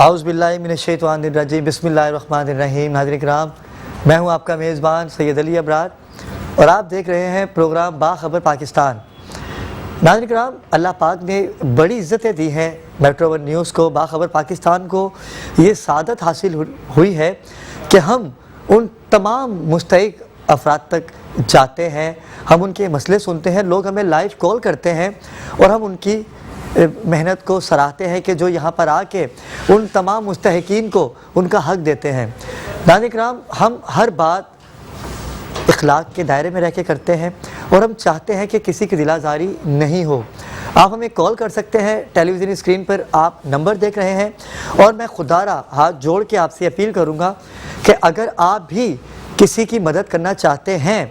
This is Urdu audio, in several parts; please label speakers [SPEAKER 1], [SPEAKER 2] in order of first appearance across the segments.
[SPEAKER 1] اعوذ باللہ من الشیطان الرجیم بسم اللہ الرحمن الرحیم۔ ناظرین کرام، میں ہوں آپ کا میزبان سید علی ابرار اور آپ دیکھ رہے ہیں پروگرام باخبر پاکستان۔ ناظرین کرام، اللہ پاک نے بڑی عزتیں دی ہیں میٹرو ون نیوز کو، باخبر پاکستان کو۔ یہ سعادت حاصل ہوئی ہے کہ ہم ان تمام مستحق افراد تک جاتے ہیں، ہم ان کے مسئلے سنتے ہیں، لوگ ہمیں لائیو کال کرتے ہیں اور ہم ان کی محنت کو سراہتے ہیں کہ جو یہاں پر آ کے ان تمام مستحقین کو ان کا حق دیتے ہیں۔ ناظرین کرام، ہم ہر بات اخلاق کے دائرے میں رہ کے کرتے ہیں اور ہم چاہتے ہیں کہ کسی کی دل آزاری نہیں ہو۔ آپ ہمیں کال کر سکتے ہیں، ٹیلی ویژن اسکرین پر آپ نمبر دیکھ رہے ہیں، اور میں خدا را ہاتھ جوڑ کے آپ سے اپیل کروں گا کہ اگر آپ بھی کسی کی مدد کرنا چاہتے ہیں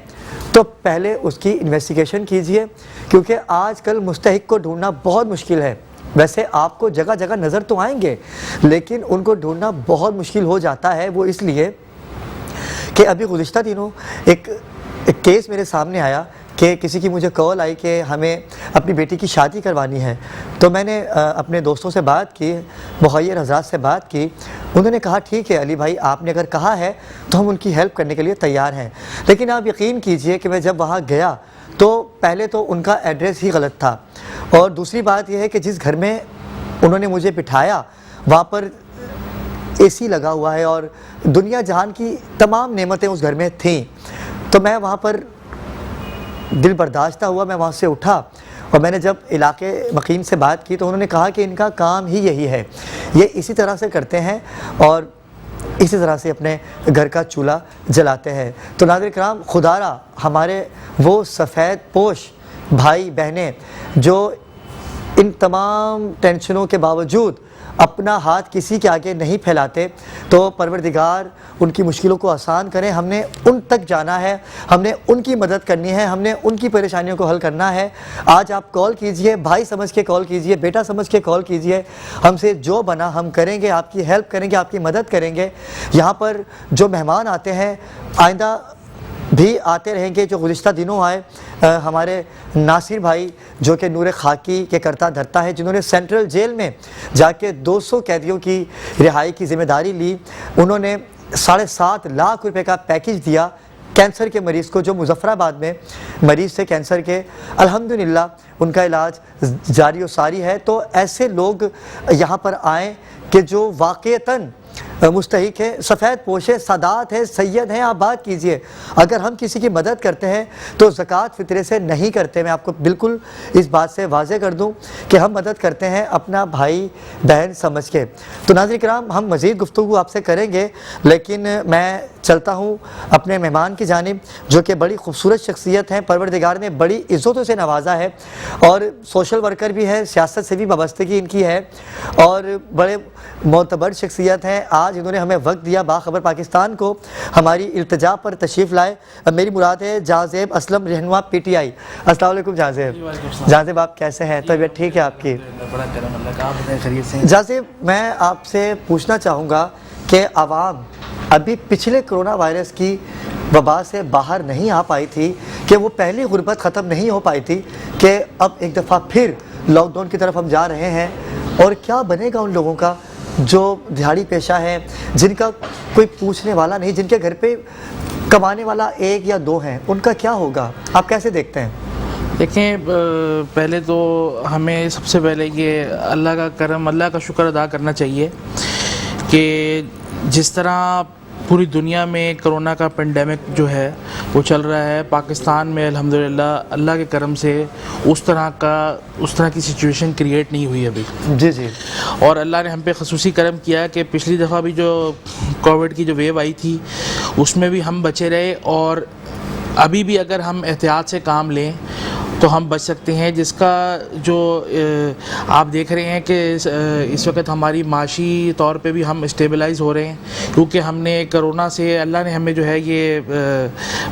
[SPEAKER 1] تو پہلے اس کی انویسٹیگیشن کیجئے، کیونکہ آج کل مستحق کو ڈھونڈنا بہت مشکل ہے۔ ویسے آپ کو جگہ جگہ نظر تو آئیں گے، لیکن ان کو ڈھونڈنا بہت مشکل ہو جاتا ہے۔ وہ اس لیے کہ ابھی گزشتہ دنوں ایک کیس میرے سامنے آیا کہ کسی کی مجھے کال آئی کہ ہمیں اپنی بیٹی کی شادی کروانی ہے، تو میں نے اپنے دوستوں سے بات کی، مخیر حضرات سے بات کی۔ انہوں نے کہا ٹھیک ہے علی بھائی، آپ نے اگر کہا ہے تو ہم ان کی ہیلپ کرنے کے لیے تیار ہیں، لیکن آپ یقین کیجئے کہ میں جب وہاں گیا تو پہلے تو ان کا ایڈریس ہی غلط تھا، اور دوسری بات یہ ہے کہ جس گھر میں انہوں نے مجھے بٹھایا وہاں پر اے سی لگا ہوا ہے اور دنیا جہان کی تمام نعمتیں اس گھر میں تھیں۔ تو میں وہاں پر دل برداشتہ ہوا، میں وہاں سے اٹھا اور میں نے جب علاقے مقیم سے بات کی تو انہوں نے کہا کہ ان کا کام ہی یہی ہے، یہ اسی طرح سے کرتے ہیں اور اسی طرح سے اپنے گھر کا چولہا جلاتے ہیں۔ تو ناظرین کرام، خدا را ہمارے وہ سفید پوش بھائی بہنیں جو ان تمام ٹینشنوں کے باوجود اپنا ہاتھ کسی کے آگے نہیں پھیلاتے، تو پروردگار ان کی مشکلوں کو آسان کریں۔ ہم نے ان تک جانا ہے، ہم نے ان کی مدد کرنی ہے، ہم نے ان کی پریشانیوں کو حل کرنا ہے۔ آج آپ کال کیجئے، بھائی سمجھ کے کال کیجئے، بیٹا سمجھ کے کال کیجئے، ہم سے جو بنا ہم کریں گے، آپ کی ہیلپ کریں گے، آپ کی مدد کریں گے۔ یہاں پر جو مہمان آتے ہیں آئندہ بھی آتے رہیں گے، جو گزشتہ دنوں آئے ہمارے ناصر بھائی جو کہ نور خاکی کے کرتا دھرتا ہے، جنہوں نے سینٹرل جیل میں جا کے 200 قیدیوں کی رہائی کی ذمہ داری لی، انہوں نے 7.5 لاکھ روپے کا پیکیج دیا کینسر کے مریض کو، جو مظفر آباد میں مریض تھے کینسر کے، الحمدللہ ان کا علاج جاری و ساری ہے۔ تو ایسے لوگ یہاں پر آئیں کہ جو واقعتاً مستحق ہے، سفید پوش ہے، سادات ہے، سید ہیں، آپ بات کیجئے۔ اگر ہم کسی کی مدد کرتے ہیں تو زکوٰۃ فطرے سے نہیں کرتے، میں آپ کو بالکل اس بات سے واضح کر دوں کہ ہم مدد کرتے ہیں اپنا بھائی بہن سمجھ کے۔ تو ناظرین کرام، ہم مزید گفتگو آپ سے کریں گے، لیکن میں چلتا ہوں اپنے مہمان کی جانب، جو کہ بڑی خوبصورت شخصیت ہیں، پروردگار نے بڑی عزتوں سے نوازا ہے اور سوشل ورکر بھی ہے، سیاست سے بھی وابستگی ان کی ہے اور بڑے معتبر شخصیت ہیں۔ آج انہوں نے ہمیں وقت دیا، باخبر پاکستان کو ہماری التجا پر تشریف لائے۔ میری مراد ہے جہاں زیب اسلم، رہنما پی ٹی آئی۔ السلام علیکم جہاں زیب۔ جہاں زیب، آپ کیسے ہیں؟ طبیعت ٹھیک ہے آپ کی؟ جہاں زیب، میں آپ سے پوچھنا چاہوں گا کہ عوام ابھی پچھلے کرونا وائرس کی وبا سے باہر نہیں آ پائی تھی، کہ وہ پہلی غربت ختم نہیں ہو پائی تھی، کہ اب ایک دفعہ پھر لاک ڈاؤن کی طرف ہم جا رہے ہیں، اور کیا بنے گا ان لوگوں کا جو دیہڑی پیشہ ہیں، جن کا کوئی پوچھنے والا نہیں، جن کے گھر پہ کمانے والا 1 یا 2 ہیں، ان کا کیا ہوگا؟ آپ کیسے دیکھتے ہیں؟
[SPEAKER 2] دیکھیں، پہلے تو ہمیں سب سے پہلے یہ اللہ کا کرم، اللہ کا شکر ادا کرنا چاہیے کہ جس طرح پوری دنیا میں کرونا کا پینڈیمک جو ہے وہ چل رہا ہے، پاکستان میں الحمدللہ اللہ کے کرم سے اس طرح کی سچویشن کریٹ نہیں ہوئی ابھی۔
[SPEAKER 1] جی۔
[SPEAKER 2] اور اللہ نے ہم پہ خصوصی کرم کیا کہ پچھلی دفعہ بھی جو کووڈ کی جو ویو آئی تھی اس میں بھی ہم بچے رہے، اور ابھی بھی اگر ہم احتیاط سے کام لیں تو ہم بچ سکتے ہیں، جس کا جو آپ دیکھ رہے ہیں کہ اس وقت ہماری معاشی طور پہ بھی ہم اسٹیبلائز ہو رہے ہیں، کیونکہ ہم نے کرونا سے اللہ نے ہمیں جو ہے یہ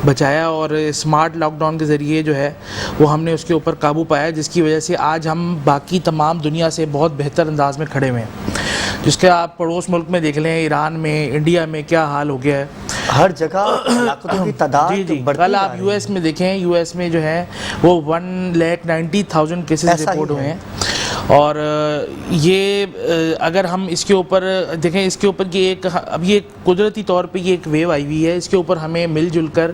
[SPEAKER 2] بچایا، اور اسمارٹ لاک ڈاؤن کے ذریعے جو ہے وہ ہم نے اس کے اوپر قابو پایا، جس کی وجہ سے آج ہم باقی تمام دنیا سے بہت بہتر انداز میں کھڑے ہوئے ہیں۔ جس کے آپ پڑوس ملک میں دیکھ لیں، ایران میں، انڈیا میں کیا حال ہو گیا ہے،
[SPEAKER 1] ہر جگہ ہلاکتوں کی تعداد بڑھتی جا رہی ہے۔
[SPEAKER 2] کل آپ یو ایس میں دیکھیں، یو ایس میں جو ہے وہ 1,90,000 کیسز رپورٹ ہوئے ہیں، اور یہ اگر ہم اس کے اوپر دیکھیں، اس کے اوپر یہ ایک اب یہ قدرتی طور پہ یہ ایک ویو آئی ہوئی ہے، اس کے اوپر ہمیں مل جل کر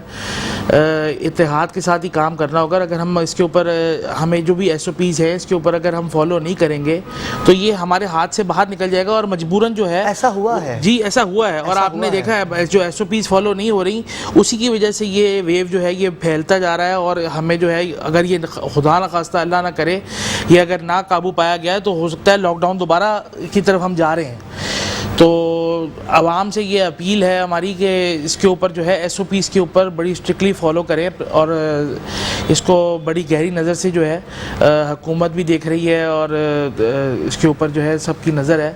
[SPEAKER 2] اتحاد کے ساتھ ہی کام کرنا ہوگا. اگر ہم اس کے اوپر ہمیں جو بھی ایس او پیز ہے اس کے اوپر اگر ہم فالو نہیں کریں گے تو یہ ہمارے ہاتھ سے باہر نکل جائے گا، اور مجبوراً جو ہے
[SPEAKER 1] ایسا ہوا ہے.
[SPEAKER 2] جی ایسا ہوا ہے، اور آپ نے دیکھا ہے جو ایس او پیز فالو نہیں ہو رہی اسی کی وجہ سے یہ ویو جو ہے یہ پھیلتا جا رہا ہے. اور ہمیں جو ہے اگر یہ خدا نہ خواستہ اللہ نہ کرے یہ اگر نہ قابو پایا گیا ہے تو ہو سکتا ہے لاک ڈاؤن دوبارہ کی طرف ہم جا رہے ہیں. تو عوام سے یہ اپیل ہے ہماری کہ اس کے اوپر جو ہے ایس او پیز کے اوپر بڑی اسٹرکٹلی فالو کریں، اور اس کو بڑی گہری نظر سے جو ہے حکومت بھی دیکھ رہی ہے، اور اس کے اوپر جو ہے سب کی نظر ہے.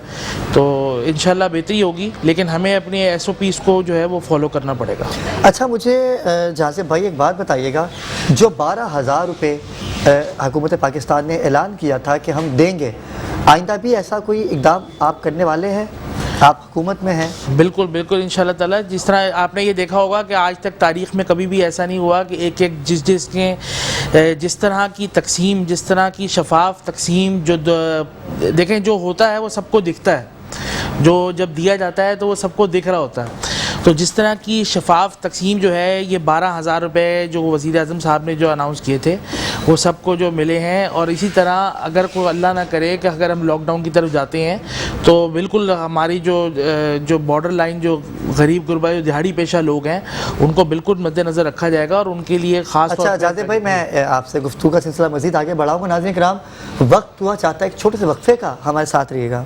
[SPEAKER 2] تو انشاءاللہ بہتری ہوگی، لیکن ہمیں اپنے ایس او پیز کو جو ہے وہ فالو کرنا پڑے گا.
[SPEAKER 1] اچھا مجھے جازب بھائی ایک بات بتائیے گا، جو 12,000 روپے حکومت پاکستان نے اعلان کیا تھا کہ ہم دیں گے، آئندہ بھی ایسا کوئی اقدام آپ کرنے والے ہیں؟ آپ حکومت میں ہیں.
[SPEAKER 2] بالکل بالکل انشاءاللہ تعالیٰ. جس طرح آپ نے یہ دیکھا ہوگا کہ آج تک تاریخ میں کبھی بھی ایسا نہیں ہوا کہ ایک جس طرح کی تقسیم، جس طرح کی شفاف تقسیم جو دیکھیں جو ہوتا ہے وہ سب کو دکھتا ہے، جو جب دیا جاتا ہے تو وہ سب کو دکھ رہا ہوتا ہے. تو جس طرح کی شفاف تقسیم جو ہے یہ 12,000 روپے جو وزیر اعظم صاحب نے جو اناؤنس کیے تھے وہ سب کو جو ملے ہیں. اور اسی طرح اگر کوئی اللہ نہ کرے کہ اگر ہم لاک ڈاؤن کی طرف جاتے ہیں تو بالکل ہماری جو بارڈر لائن جو غریب غربا جو دیہڑی پیشہ لوگ ہیں ان کو بالکل مد نظر رکھا جائے گا، اور ان کے لیے خاص طور
[SPEAKER 1] اچھا جازب بھائی میں آپ سے گفتگو کا سلسلہ مزید آگے بڑھاؤں گا. ناظرین کرام وقت ہوا چاہتا ہے ایک چھوٹے سے وقفے کا، ہمارے ساتھ رہیے گا.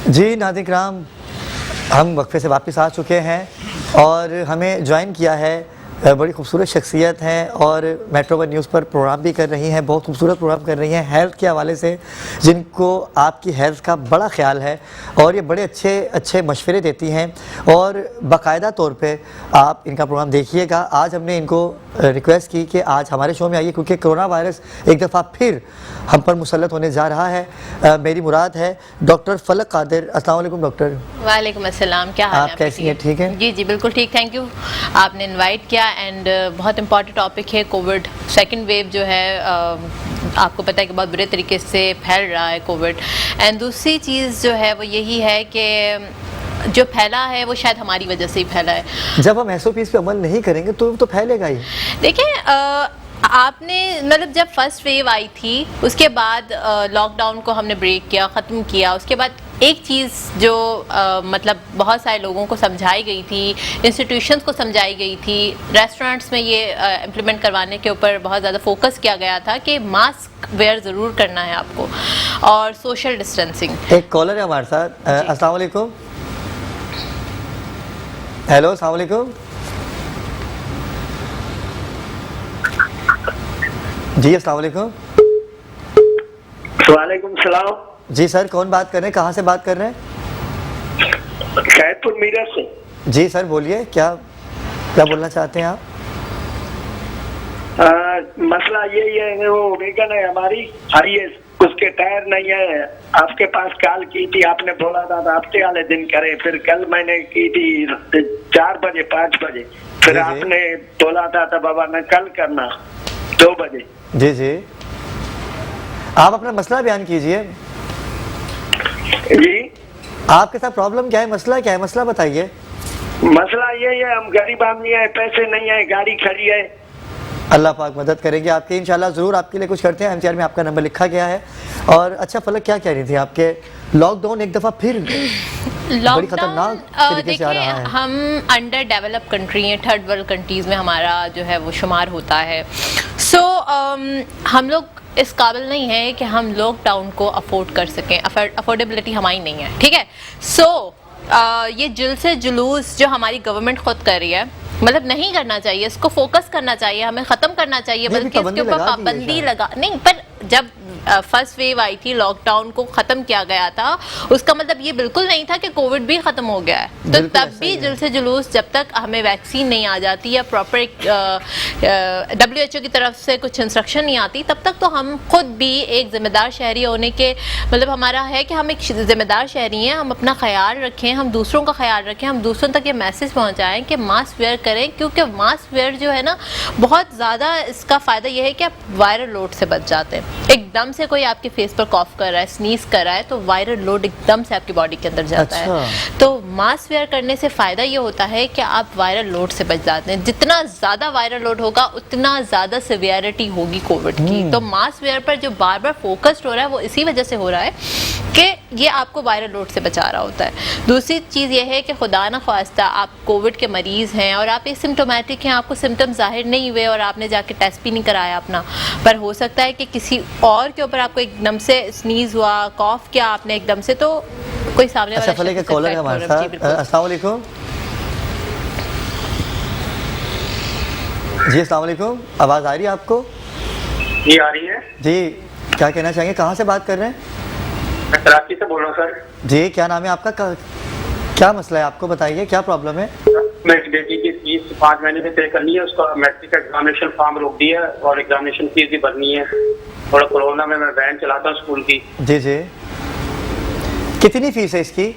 [SPEAKER 1] جی ناظرین کرام ہم وقفے سے واپس آ چکے ہیں، اور ہمیں جوائن کیا ہے بڑی خوبصورت شخصیت ہیں، اور میٹرو ون نیوز پر پروگرام بھی کر رہی ہیں، بہت خوبصورت پروگرام کر رہی ہیں ہیلتھ کے حوالے سے، جن کو آپ کی ہیلتھ کا بڑا خیال ہے، اور یہ بڑے اچھے مشورے دیتی ہیں، اور باقاعدہ طور پہ آپ ان کا پروگرام دیکھیے گا. آج ہم نے ان کو ریکویسٹ کی کہ آج ہمارے شو میں آئیے، کیونکہ کرونا وائرس ایک دفعہ پھر ہم پر مسلط ہونے جا رہا ہے. میری مراد ہے ڈاکٹر فلک قادر. السلام علیکم ڈاکٹر.
[SPEAKER 3] وعلیکم السلام. کیا حال ہے
[SPEAKER 1] آپ کیسی ہیں؟ ٹھیک ہیں؟
[SPEAKER 3] جی جی بالکل ٹھیک. تھینک یو آپ نے انوائٹ کیا. اینڈ بہت امپورٹنٹ ٹاپک ہے کووڈ سیکنڈ ویو جو ہے، آپ کو پتہ ہے کہ بہت برے طریقے سے پھیل رہا ہے کووڈ. اینڈ دوسری چیز جو ہے وہ یہی ہے کہ جو پھیلا ہے وہ شاید ہماری وجہ سے ہی پھیلا ہے.
[SPEAKER 1] جب ہم ایس او پیز پہ عمل نہیں کریں گے تو پھیلے گا ہی.
[SPEAKER 3] دیکھیں آپ نے مطلب جب فرسٹ ویو آئی تھی اس کے بعد لاک ڈاؤن کو ہم نے بریک کیا، ختم کیا. اس کے بعد ایک چیز جو مطلب بہت سارے لوگوں کو سمجھائی گئی تھی، انسٹیٹیوشنز کو سمجھائی گئی تھی، ریسٹورینٹس میں یہ امپلیمنٹ کروانے کے اوپر بہت زیادہ فوکس کیا گیا تھا کہ ماسک ویئر ضرور کرنا ہے آپ کو، اور سوشل ڈسٹینسنگ.
[SPEAKER 1] ایک کالر ہے ہمارے ساتھ. السلام علیکم. ہیلو السلام علیکم. جی السلام علیکم.
[SPEAKER 4] وعلیکم السلام.
[SPEAKER 1] جی سر کون بات کر رہے ہیں؟ کہاں سے بات کر رہے ہیں؟
[SPEAKER 4] خیر پور میرٹھ سے.
[SPEAKER 1] جی سر بولیے، کیا بولنا چاہتے ہیں آپ؟
[SPEAKER 4] مسئلہ یہی ہے وہ ویگن ہے ہماری، اس کے ٹائر نہیں ہے. آپ کے پاس کال کی تھی، آپ نے بولا تھا ہفتے والے دن کرے. پھر کل میں نے کی تھی 4 بجے 5 بجے. پھر آپ نے بولا تھا بابا نہ کل کرنا 2 بجے.
[SPEAKER 1] جی جی آپ اپنا مسئلہ بیان کیجئے.
[SPEAKER 4] جی
[SPEAKER 1] آپ کے ساتھ پرابلم کیا ہے؟ مسئلہ کیا ہے؟ مسئلہ بتائیے.
[SPEAKER 4] مسئلہ یہی ہے ہم غریب آدمی ہیں، پیسے نہیں ہیں، گاڑی کھڑی ہے.
[SPEAKER 1] اللہ پاک مدد کریں گے آپ کی انشاءاللہ. ضرور آپ کے لیے کچھ کرتے ہیں. ایم ٹی آر میں آپ کا نمبر لکھا گیا ہے. اور اچھا فلک کیا کہہ رہی تھی آپ کے لاک ڈاؤن ایک دفعہ پھر بڑی خطرناک طریقے سے آ رہا ہے؟
[SPEAKER 3] ہم انڈر ڈیولپ کنٹری ہیں، تھرڈ ورلڈ کنٹریز میں ہمارا جو ہے وہ شمار ہوتا ہے. سو ہم لوگ اس قابل نہیں ہے کہ ہم لاک ڈاؤن کو افورڈ کر سکیں. افورڈیبلٹی ہماری نہیں ہے، ٹھیک ہے. سو یہ جلوس جو ہماری گورنمنٹ خود کر رہی ہے، مطلب نہیں کرنا چاہیے. اس کو فوکس کرنا چاہیے، ہمیں ختم کرنا چاہیے، بلکہ اس کے اوپر پابندی لگا نہیں. پر جب فرسٹ ویو آئی تھی لواک ڈاؤن کو ختم کیا گیا تھا اس کا مطلب یہ بالکل نہیں تھا کہ کووڈ بھی ختم ہو گیا ہے. تو تب بھی جلد سے جلوس جب تک ہمیں ویکسین نہیں آ جاتی یا پراپر WHO کی طرف سے کچھ انسٹرکشن نہیں آتی تب تک تو ہم خود بھی ایک ذمہ دار شہری ہونے کے مطلب ہمارا ہے کہ ہم ایک ذمہ دار شہری ہیں, ہم اپنا خیال رکھیں, ہم دوسروں کا خیال رکھیں, ہم دوسروں تک یہ میسج پہنچائیں کہ ماسک ویئر کریں, کیونکہ ماسک ویئر جو ہے نا بہت زیادہ اس کا فائدہ یہ ہے کہ آپ وائرل لوڈ سے بچ جاتے ہیں. ایک دم سے کوئی آپ کے فیس پر کاف کر رہا ہے, سنیز کر رہا ہے تو وائرل لوڈ ایک دم سے آپ کی باڈی کے اندر جاتا ہے. تو ماسک ویئر کرنے سے فائدہ یہ ہوتا ہے کہ آپ وائرل لوڈ سے بچ جاتے ہیں. جتنا زیادہ وائرل لوڈ ہوگا اتنا زیادہ سیویرٹی ہوگی کووڈ کی. تو ماسک ویئر پر جو بار بار فوکسڈ ہو رہا ہے وہ اسی وجہ سے ہو رہا ہے کہ یہ آپ کو وائرل لوڈ سے بچا رہا ہوتا ہے. دوسری چیز یہ ہے کہ خدا نہ خواستہ آپ کووڈ کے مریض ہیں اور آپ ایک سمٹومیٹک ہیں, آپ کو سمٹم ظاہر نہیں ہوئے اور آپ نے جا کے ٹیسٹ بھی نہیں کرایا اپنا, پر ہو سکتا ہے کہ کسی اور کے اوپر آپ کو ایک دم سے سنیز ہوا, کاف کیا آپ نے ایک دم سے, تو کوئی سامنے والا
[SPEAKER 1] فلک کا کالر ہے ہمارے ساتھ. السلام علیکم. جی السلام علیکم, آواز آ رہی ہے آپ کو؟
[SPEAKER 5] جی آ رہی ہے.
[SPEAKER 1] جی کیا کہنا چاہیں گے, کہاں سے بات کر رہے ہیں؟
[SPEAKER 5] میں کراچی سے بول رہا ہوں سر.
[SPEAKER 1] جی کیا نام ہے آپ کا, کیا مسئلہ ہے آپ کو, بتائیے کیا پرابلم ہے؟
[SPEAKER 5] میری بیٹی کی فیس 5 مہینے سے طے کرنی ہے, اس کا میٹرک کا ایگزامینیشن فارم روک دیا ہے اور ایگزامینیشن فیس بھی بھرنی ہے. تھوڑا کورونا میں وین چلاتا ہوں اسکول کی.
[SPEAKER 1] جی جی, کتنی فیس ہے اس کی؟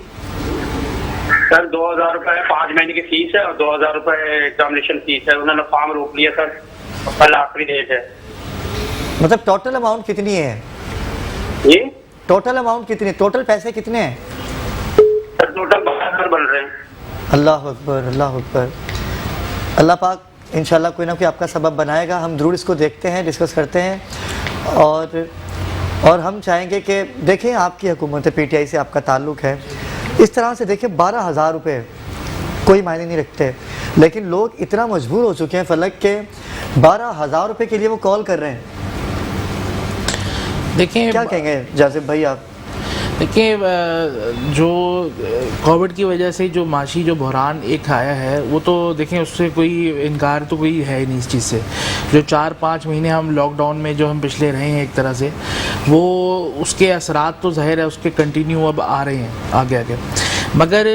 [SPEAKER 5] سر 2000 روپے 5 مہینے کی فیس ہے اور 2000 روپے ایگزامینیشن فیس ہے. انہوں نے فارم روک لیا سر, کل آخری ڈیٹ ہے.
[SPEAKER 1] مطلب ٹوٹل اماؤنٹ کتنی ہے؟
[SPEAKER 5] جی
[SPEAKER 1] ٹوٹل اماؤنٹ کتنی, ٹوٹل پیسے کتنے ہیں؟
[SPEAKER 5] سر ٹوٹل 12,000 بن رہے ہیں.
[SPEAKER 1] اللہ اکبر اللہ اکبر. اللہ پاک انشاءاللہ کوئی نہ کوئی آپ کا سبب بنائے گا. ہم ضرور اس کو دیکھتے ہیں, ڈسکس کرتے ہیں, اور ہم چاہیں گے کہ دیکھیں آپ کی حکومت PTI سے آپ کا تعلق ہے, اس طرح سے دیکھیں 12,000 روپے کوئی معنی نہیں رکھتے, لیکن لوگ اتنا مجبور ہو چکے ہیں فلک کے 12,000 روپے کے لیے وہ کال کر رہے ہیں.
[SPEAKER 2] دیکھیں
[SPEAKER 1] کیا کہیں گے جاذب بھائی آپ؟
[SPEAKER 2] دیکھیں جو کووڈ کی وجہ سے جو معاشی جو بحران ایک آیا ہے وہ تو دیکھیں اس سے کوئی انکار تو کوئی ہے نہیں اس چیز سے. جو 4-5 مہینے ہم لاک ڈاؤن میں جو ہم پچھلے رہے ہیں ایک طرح سے, وہ اس کے اثرات تو ظاہر ہے اس کے کنٹینیو اب آ رہے ہیں آگے آگے. مگر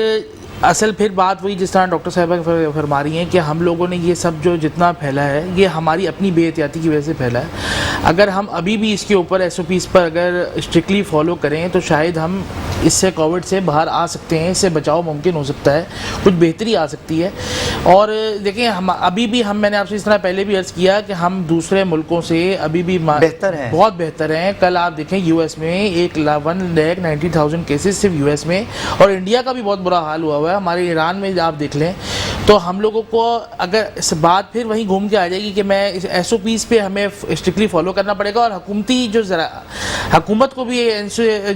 [SPEAKER 2] اصل پھر بات وہی جس طرح ڈاکٹر صاحبہ فرما رہی ہیں کہ ہم لوگوں نے یہ سب جو جتنا پھیلا ہے یہ ہماری اپنی بے احتیاطی کی وجہ سے پھیلا ہے. اگر ہم ابھی بھی اس کے اوپر SOPs پر اگر اسٹرکٹلی فالو کریں تو شاید ہم اس سے کووڈ سے باہر آ سکتے ہیں, اس سے بچاؤ ممکن ہو سکتا ہے, کچھ بہتری آ سکتی ہے. اور دیکھیں ہم ابھی بھی میں نے آپ سے اس طرح پہلے بھی عرض کیا کہ ہم دوسرے ملکوں سے ابھی بھی
[SPEAKER 1] بہتر ہیں,
[SPEAKER 2] بہت بہتر ہیں. کل آپ دیکھیں US میں 1,90,000 کیسز صرف US میں, اور انڈیا کا بھی بہت برا حال ہوا ہوا ہے. ہمارے ایران میں آپ دیکھ لیں تو ہم لوگوں کو اگر اس بات پھر وہیں گھوم کے آ جائے گی کہ میں SOPs پہ ہمیں اسٹرکٹلی فالو کرنا پڑے گا, اور حکومتی جو حکومت کو بھی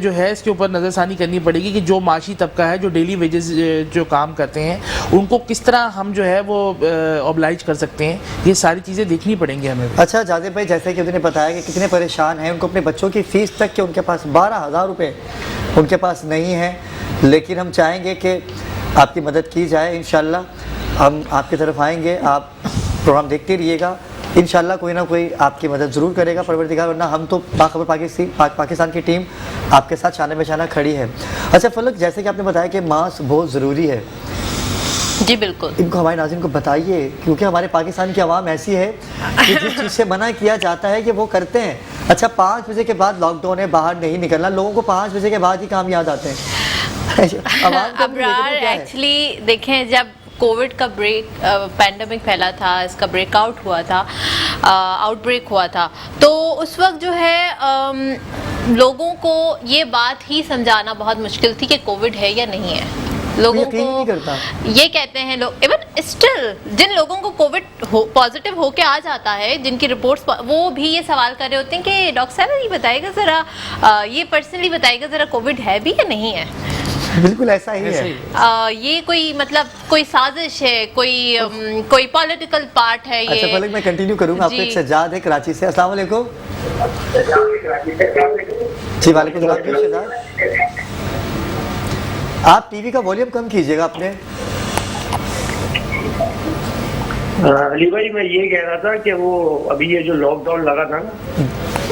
[SPEAKER 2] جو ہے اس کے اوپر نظر ثانی کرنی پڑے گی کہ جو معاشی طبقہ ہے, جو ڈیلی ویجز جو کام کرتے ہیں, ان کو کس طرح ہم جو ہے وہ اوبلائج کر سکتے ہیں. یہ ساری چیزیں دیکھنی پڑیں گی ہمیں.
[SPEAKER 1] اچھا جاذب بھائی, جیسے کہ انہوں نے بتایا کہ کتنے پریشان ہیں, ان کو اپنے بچوں کی فیس تک کہ ان کے پاس 12,000 روپے ان کے پاس نہیں ہیں, لیکن ہم چاہیں گے کہ آپ کی مدد کی جائے. انشاءاللہ ہم آپ کی طرف آئیں گے, آپ پروگرام دیکھتے رہیے گا, انشاءاللہ کوئی نہ کوئی آپ کی مدد ضرور کرے گا پروردگار, ورنہ ہم تو باخبر پاکستان کی ٹیم آپ کے ساتھ شانہ بہ شانہ کھڑی ہے. اچھا فلک, جیسے کہ آپ نے بتایا کہ ماسک بہت ضروری ہے,
[SPEAKER 3] جی بالکل,
[SPEAKER 1] ان کو ہمارے ناظرین کو بتائیے, کیونکہ ہمارے پاکستان کی عوام ایسی ہے کہ جس چیز سے منع کیا جاتا ہے کہ وہ کرتے ہیں. اچھا 5 بجے کے بعد لاک ڈاؤن ہے, باہر نہیں نکلنا, لوگوں کو 5 بجے کے بعد ہی کام یاد آتے ہیں.
[SPEAKER 3] ابرار ایکچولی دیکھیں جب کووڈ کا پینڈیمک پھیلا تھا, اس کا بریک آؤٹ ہوا تھا, آؤٹ بریک ہوا تھا, تو اس وقت جو ہے لوگوں کو یہ بات ہی سمجھانا بہت مشکل تھی کہ کووڈ ہے یا نہیں ہے. لوگوں کو یہ کہتے ہیں لوگ, ایون اسٹل جن لوگوں کو کووڈ پازیٹیو ہو کے آ جاتا ہے, جن کی رپورٹس, وہ بھی یہ سوال کر رہے ہوتے ہیں کہ ڈاکٹر صاحب یہ بتائے گا ذرا, یہ پرسنلی بتائے گا ذرا کووڈ ہے بھی یا نہیں ہے.
[SPEAKER 1] بالکل ایسا ہی ہے.
[SPEAKER 3] یہ کوئی مطلب کوئی سازش ہے, کوئی پولیٹیکل پارٹ ہے یہ.
[SPEAKER 1] اچھا فلک, میں کنٹینیو کروں گا. آپ کو ایک سجاد ہے کراچی سے. السلام علیکم. جی وعلیکم السلام. جی شہزاد, آپ ٹی وی کا والیوم کم کیجیے گا اپنے.
[SPEAKER 5] علی بھائی میں یہ کہہ رہا تھا کہ وہ ابھی یہ جو لاک ڈاؤن لگا تھا نا,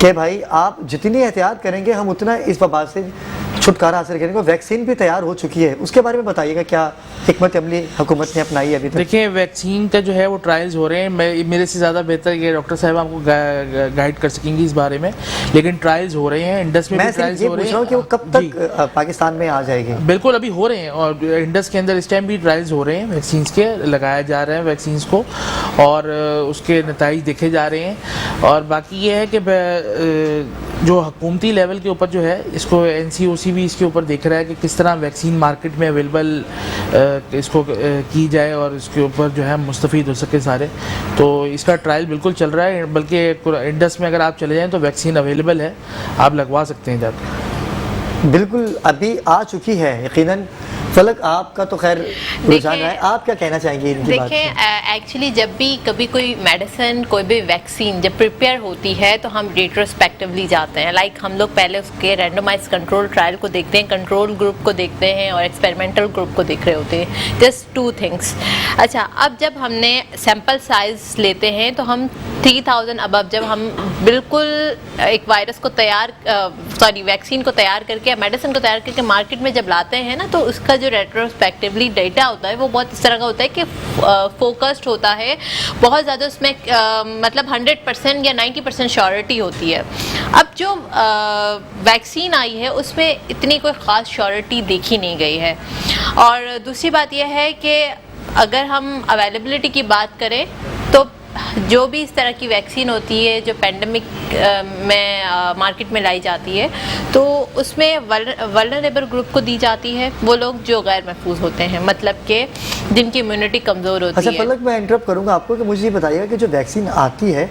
[SPEAKER 1] کہ بھائی آپ جتنی احتیاط کریں گے ہم اتنا اس وبا سے چھٹکارا حاصل کریں گے. ویکسین بھی تیار ہو چکی ہے, اس کے بارے میں بتائیے گا کیا حکمت عملی حکومت نے اپنائی ہے ابھی تک؟
[SPEAKER 2] دیکھیں ویکسین کا جو ہے وہ ٹرائلز ہو رہے ہیں, میرے سے زیادہ بہتر یہ ڈاکٹر صاحب آپ کو گائیڈ کر سکیں گی اس بارے میں, لیکن ٹرائلز ہو رہے ہیں انڈس میں بھی ٹرائلز ہو رہے ہیں.
[SPEAKER 1] میں صرف یہ پوچھ رہا ہوں کہ وہ کب تک پاکستان میں آ جائے گی؟
[SPEAKER 2] بالکل ابھی ہو رہے ہیں, اور انڈس کے اندر اس ٹائم بھی ٹرائلز ہو رہے ہیں ویکسینز کے, لگایا جا رہا ہے ویکسینز کو اور اس کے نتائج دیکھے جا رہے ہیں. اور باقی یہ ہے کہ جو حکومتی لیول کے اوپر جو ہے اس کو NCOC بھی اس کے اوپر دیکھ رہا ہے کہ کس طرح ویکسین مارکیٹ میں اویلیبل اس کو کی جائے اور اس کے اوپر جو ہے مستفید ہو سکے سارے. تو اس کا ٹرائل بالکل چل رہا ہے, بلکہ انڈس میں اگر آپ چلے جائیں تو ویکسین اویلیبل ہے, آپ لگوا سکتے ہیں جا کے.
[SPEAKER 1] بالکل ابھی آ چکی ہے یقیناً. فلک آپ کا تو خیر رجحان ہے, آپ کیا کہنا چاہیں گے ان کی بات سے؟
[SPEAKER 3] دیکھیں ایکچولی جب بھی کبھی کوئی میڈیسن کوئی بھی ویکسین جب پریپیئر ہوتی ہے تو ہم ریٹروسپیکٹیولی جاتے ہیں. لائک ہم لوگ پہلے اس کے رینڈومائز کنٹرول ٹرائل کو دیکھتے ہیں, کنٹرول گروپ کو دیکھتے ہیں اور ایکسپیریمنٹل گروپ کو دیکھ رہے ہوتے ہیں. Just 2 things. اچھا اب جب ہم نے سیمپل سائز لیتے ہیں تو ہم 3000 ابو جب ہم بالکل ایک وائرس کو ویکسین کو تیار کر کے میڈیسن کو تیار کر کے مارکیٹ میں جب لاتے ہیں نا, تو اس کا جو ریٹروسپیکٹیولی ڈیٹا ہوتا ہے وہ بہت اس طرح کا ہوتا ہے کہ فوکسڈ ہوتا ہے, بہت زیادہ اس میں مطلب 100% یا 90% شیورٹی ہوتی ہے. اب جو ویکسین آئی ہے اس میں اتنی کوئی خاص شیورٹی دیکھی نہیں گئی ہے. اور دوسری بات یہ ہے کہ اگر ہم اویلیبلٹی کی بات کریں تو جو بھی اس طرح کی ویکسین ہوتی ہے جو پینڈیمک میں مارکیٹ میں لائی جاتی ہے تو اس میں ولنریبل گروپ کو دی جاتی ہے, وہ لوگ جو غیر محفوظ ہوتے ہیں, مطلب کہ جن کی امیونٹی کمزور ہوتی ہے.
[SPEAKER 1] اچھا فلک میں انٹرپٹ کروں گا آپ کو کہ مجھے یہ بتائیے گا کہ جو ویکسین آتی ہے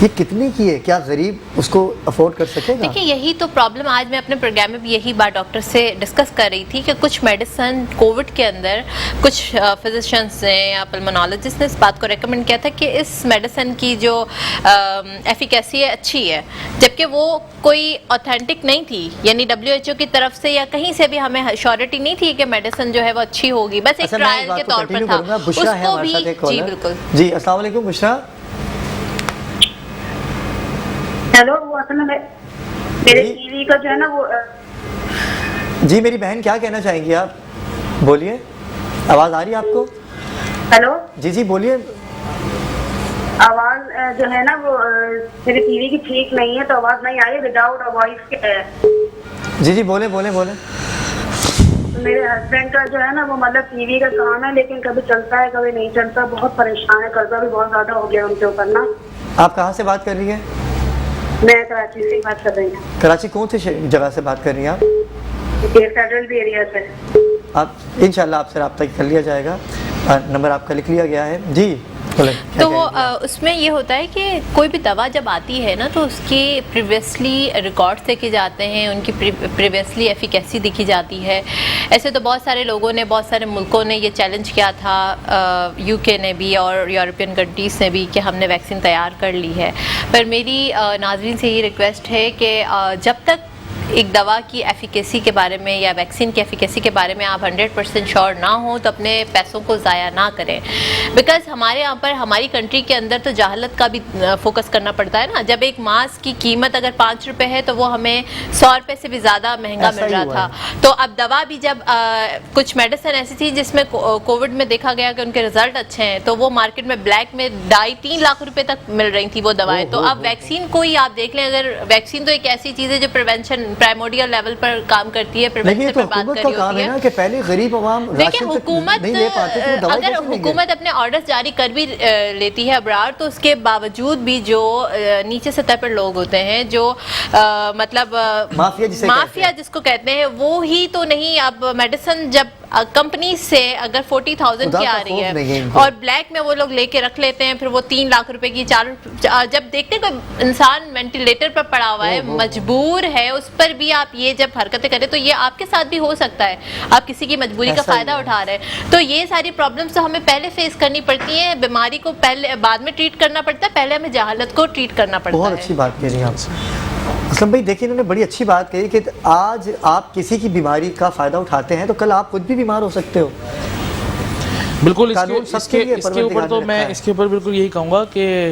[SPEAKER 1] یہ کتنے کی ہے, کیا غریب اس کو افورڈ کر سکے گا؟
[SPEAKER 3] دیکھیں یہی تو پرابلم, آج میں اپنے پروگرام میں بھی یہی بات ڈاکٹر سے ڈسکس کر رہی تھی کہ کچھ میڈیسن کووڈ کے اندر کچھ فزیشنس نے یا پلمونالوجسٹ نے اس بات کو ریکمینڈ کیا تھا کہ اس میڈیسن کی جو ایفیکیسی ہے اچھی ہے, جبکہ وہ کوئی اوتھینٹک نہیں تھی, یعنی WHO کی طرف سے یا کہیں سے بھی ہمیں شیورٹی نہیں تھی کہ میڈیسن جو ہے وہ اچھی ہوگی, بس ایک ٹرائل کے طور پر تھا. اس کو بھی جی بالکل.
[SPEAKER 1] جی السلام علیکم بشرا.
[SPEAKER 6] ہیلو, وہ اصل میں میرے ٹی وی کا جو ہے نا وہ
[SPEAKER 1] جی میری بہن کیا کہنا چاہیں گی آپ, بولیے, آواز آ رہی ہے آپ کو؟
[SPEAKER 6] ہیلو
[SPEAKER 1] جی جی بولیے.
[SPEAKER 6] آواز جو ہے نا وہ میری ٹی وی کی ٹھیک نہیں ہے تو آواز نہیں آئی, وداؤٹ وائس کے ہے.
[SPEAKER 1] جی جی بولیں بولیں بولیں.
[SPEAKER 6] میرے ہسبینڈ کا جو ہے نا وہ مطلب ٹی وی کا کام ہے, لیکن کبھی چلتا ہے کبھی نہیں چلتا, بہت پریشان ہے, قرضہ بھی بہت زیادہ ہو گیا ان کے اوپر نا.
[SPEAKER 1] آپ کہاں سے بات کر رہی ہیں؟
[SPEAKER 6] میں کراچی سے بات کر رہی ہوں.
[SPEAKER 1] کراچی کون سی جگہ سے بات کر رہی ہیں آپ؟
[SPEAKER 6] فیڈرل بھی ایریا سے.
[SPEAKER 1] آپ انشاءاللہ آپ سے رابطہ کر لیا جائے گا, نمبر آپ کا لکھ لیا گیا ہے. جی
[SPEAKER 3] تو اس میں یہ ہوتا ہے کہ کوئی بھی دوا جب آتی ہے نا تو اس کے پریویسلی ریکارڈز دیکھے جاتے ہیں, ان کی پریویسلی ایفیکیسی دیکھی جاتی ہے. ایسے تو بہت سارے لوگوں نے, بہت سارے ملکوں نے یہ چیلنج کیا تھا, UK نے بھی اور یورپین کنٹریز نے بھی, کہ ہم نے ویکسین تیار کر لی ہے. پر میری ناظرین سے یہ ریکویسٹ ہے کہ جب تک ایک دوا کی ایفیکیسی کے بارے میں یا ویکسین کی ایفیکیسی کے بارے میں آپ 100% شور نہ ہوں تو اپنے پیسوں کو ضائع نہ کریں, بیکاز ہمارے یہاں پر ہماری کنٹری کے اندر تو جہالت کا بھی فوکس کرنا پڑتا ہے نا. جب ایک ماسک کی قیمت اگر 5 روپے ہے تو وہ ہمیں 100 روپے سے بھی زیادہ مہنگا مل رہا تھا. تو اب دوا بھی جب کچھ میڈیسن ایسی تھی جس میں کووڈ میں دیکھا گیا کہ ان کے رزلٹ اچھے ہیں تو وہ مارکیٹ میں بلیک میں 2.5-3 لاکھ روپے تک مل رہی تھی وہ دوائیں. تو اب ویکسین کو ہی آپ دیکھ لیں, اگر ویکسین تو ایک ایسی چیز ہے جو پریونشن پرائموڈیل لیول پر کام کرتی ہے, پریونشن پر بات کر رہی ہوتی ہے.
[SPEAKER 1] کہ پہلے غریب عوام
[SPEAKER 3] دیکھیں حکومت اگر حکومت اپنے آرڈرز جاری کر بھی لیتی ہے ابرار, تو اس کے باوجود بھی جو نیچے سطح پر لوگ ہوتے ہیں جو مطلب مافیا جس کو کہتے ہیں, وہ ہی تو نہیں. اب میڈیسن جب کمپنی سے اگر 40,000 کی آ رہی ہے اور بلیک میں وہ لوگ لے کے رکھ لیتے ہیں, پھر وہ 3 لاکھ روپے کی 4, جب دیکھتے ہیں کوئی انسان وینٹیلیٹر پر پڑا ہوا ہے, مجبور ہے, اس پر بھی آپ یہ جب حرکتیں کریں تو یہ آپ کے ساتھ بھی ہو سکتا ہے, آپ کسی کی مجبوری کا فائدہ اٹھا رہے ہیں. تو یہ ساری پرابلمس تو ہمیں پہلے فیس کرنی پڑتی ہیں, بیماری کو پہلے بعد میں ٹریٹ کرنا پڑتا ہے, پہلے ہمیں جہالت کو ٹریٹ کرنا پڑتا ہے.
[SPEAKER 1] بہت اچھی بات کہہ رہی ہیں آپ اسلم بھائی. دیکھیں انہوں نے بڑی اچھی بات کہی کہ آج آپ کسی کی بیماری کا فائدہ اٹھاتے ہیں تو کل آپ خود بھی بیمار ہو سکتے ہو.
[SPEAKER 2] بالکل اس کے اوپر تو میں اس کے اوپر بالکل یہی کہوں گا کہ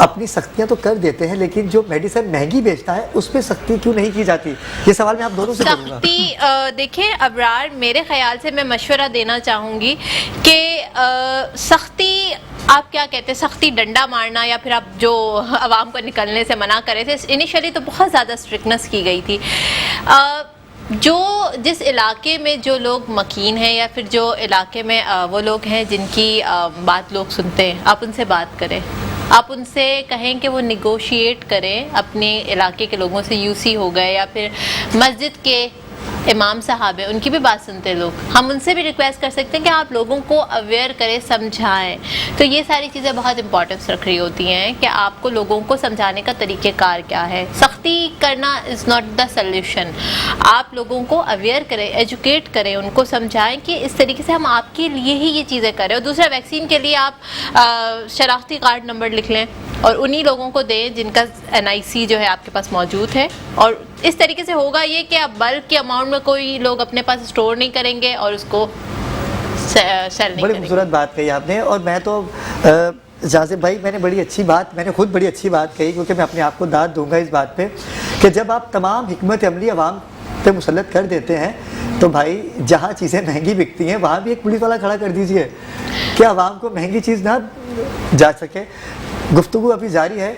[SPEAKER 1] اپنی سختیاں تو کر دیتے ہیں لیکن جو میڈیسن مہنگی بیچتا ہے اس پہ سختی کیوں نہیں کی جاتی؟ یہ سوال میں آپ دونوں سے کروں گا.
[SPEAKER 3] سختی دیکھیں ابرار، میرے خیال سے میں مشورہ دینا چاہوں گی کہ سختی آپ کیا کہتے ہیں، سختی ڈنڈا مارنا یا پھر آپ جو عوام کو نکلنے سے منع کرے تھے، انیشلی تو بہت زیادہ اسٹرکٹنس کی گئی تھی. جو جس علاقے میں جو لوگ مکین ہیں یا پھر جو علاقے میں وہ لوگ ہیں جن کی بات لوگ سنتے ہیں، آپ ان سے بات کریں، آپ ان سے کہیں کہ وہ نیگوشیٹ کریں اپنے علاقے کے لوگوں سے. یو سی ہو گئے یا پھر مسجد کے امام صاحب ہیں، ان کی بھی بات سنتے لوگ. ہم ان سے بھی ریکویسٹ کر سکتے ہیں کہ آپ لوگوں کو اویئر کریں، سمجھائیں. تو یہ ساری چیزیں بہت امپورٹنس رکھ رہی ہوتی ہیں کہ آپ کو لوگوں کو سمجھانے کا طریقہ کار کیا ہے. سختی کرنا از ناٹ دا سلیوشن. آپ لوگوں کو اویئر کریں، ایجوکیٹ کریں، ان کو سمجھائیں کہ اس طریقے سے ہم آپ کے لیے ہی یہ چیزیں کریں. اور دوسرا، ویکسین کے لیے آپ شناختی کارڈ نمبر لکھ لیں اور انہی لوگوں کو دیں جن کا NIC جو ہے آپ کے پاس موجود ہے. اور اس طریقے سے ہوگا یہ کہ آپ بلک کے اماؤنٹ میں کوئی لوگ اپنے پاس اسٹور نہیں کریں گے اور اس کو سیل نہیں
[SPEAKER 1] بڑی
[SPEAKER 3] کریں گے.
[SPEAKER 1] خوبصورت بات کہی آپ نے. اور میں تو جازب بھائی، میں نے خود بڑی اچھی بات کہی، کیونکہ میں اپنے آپ کو داد دوں گا اس بات پہ کہ جب آپ تمام حکمت عملی عوام پہ مسلط کر دیتے ہیں تو بھائی جہاں چیزیں مہنگی بکتی ہیں وہاں بھی ایک پولیس والا کھڑا کر دیجئے کہ عوام کو مہنگی چیز نہ جا سکے. گفتگو ابھی جاری ہے،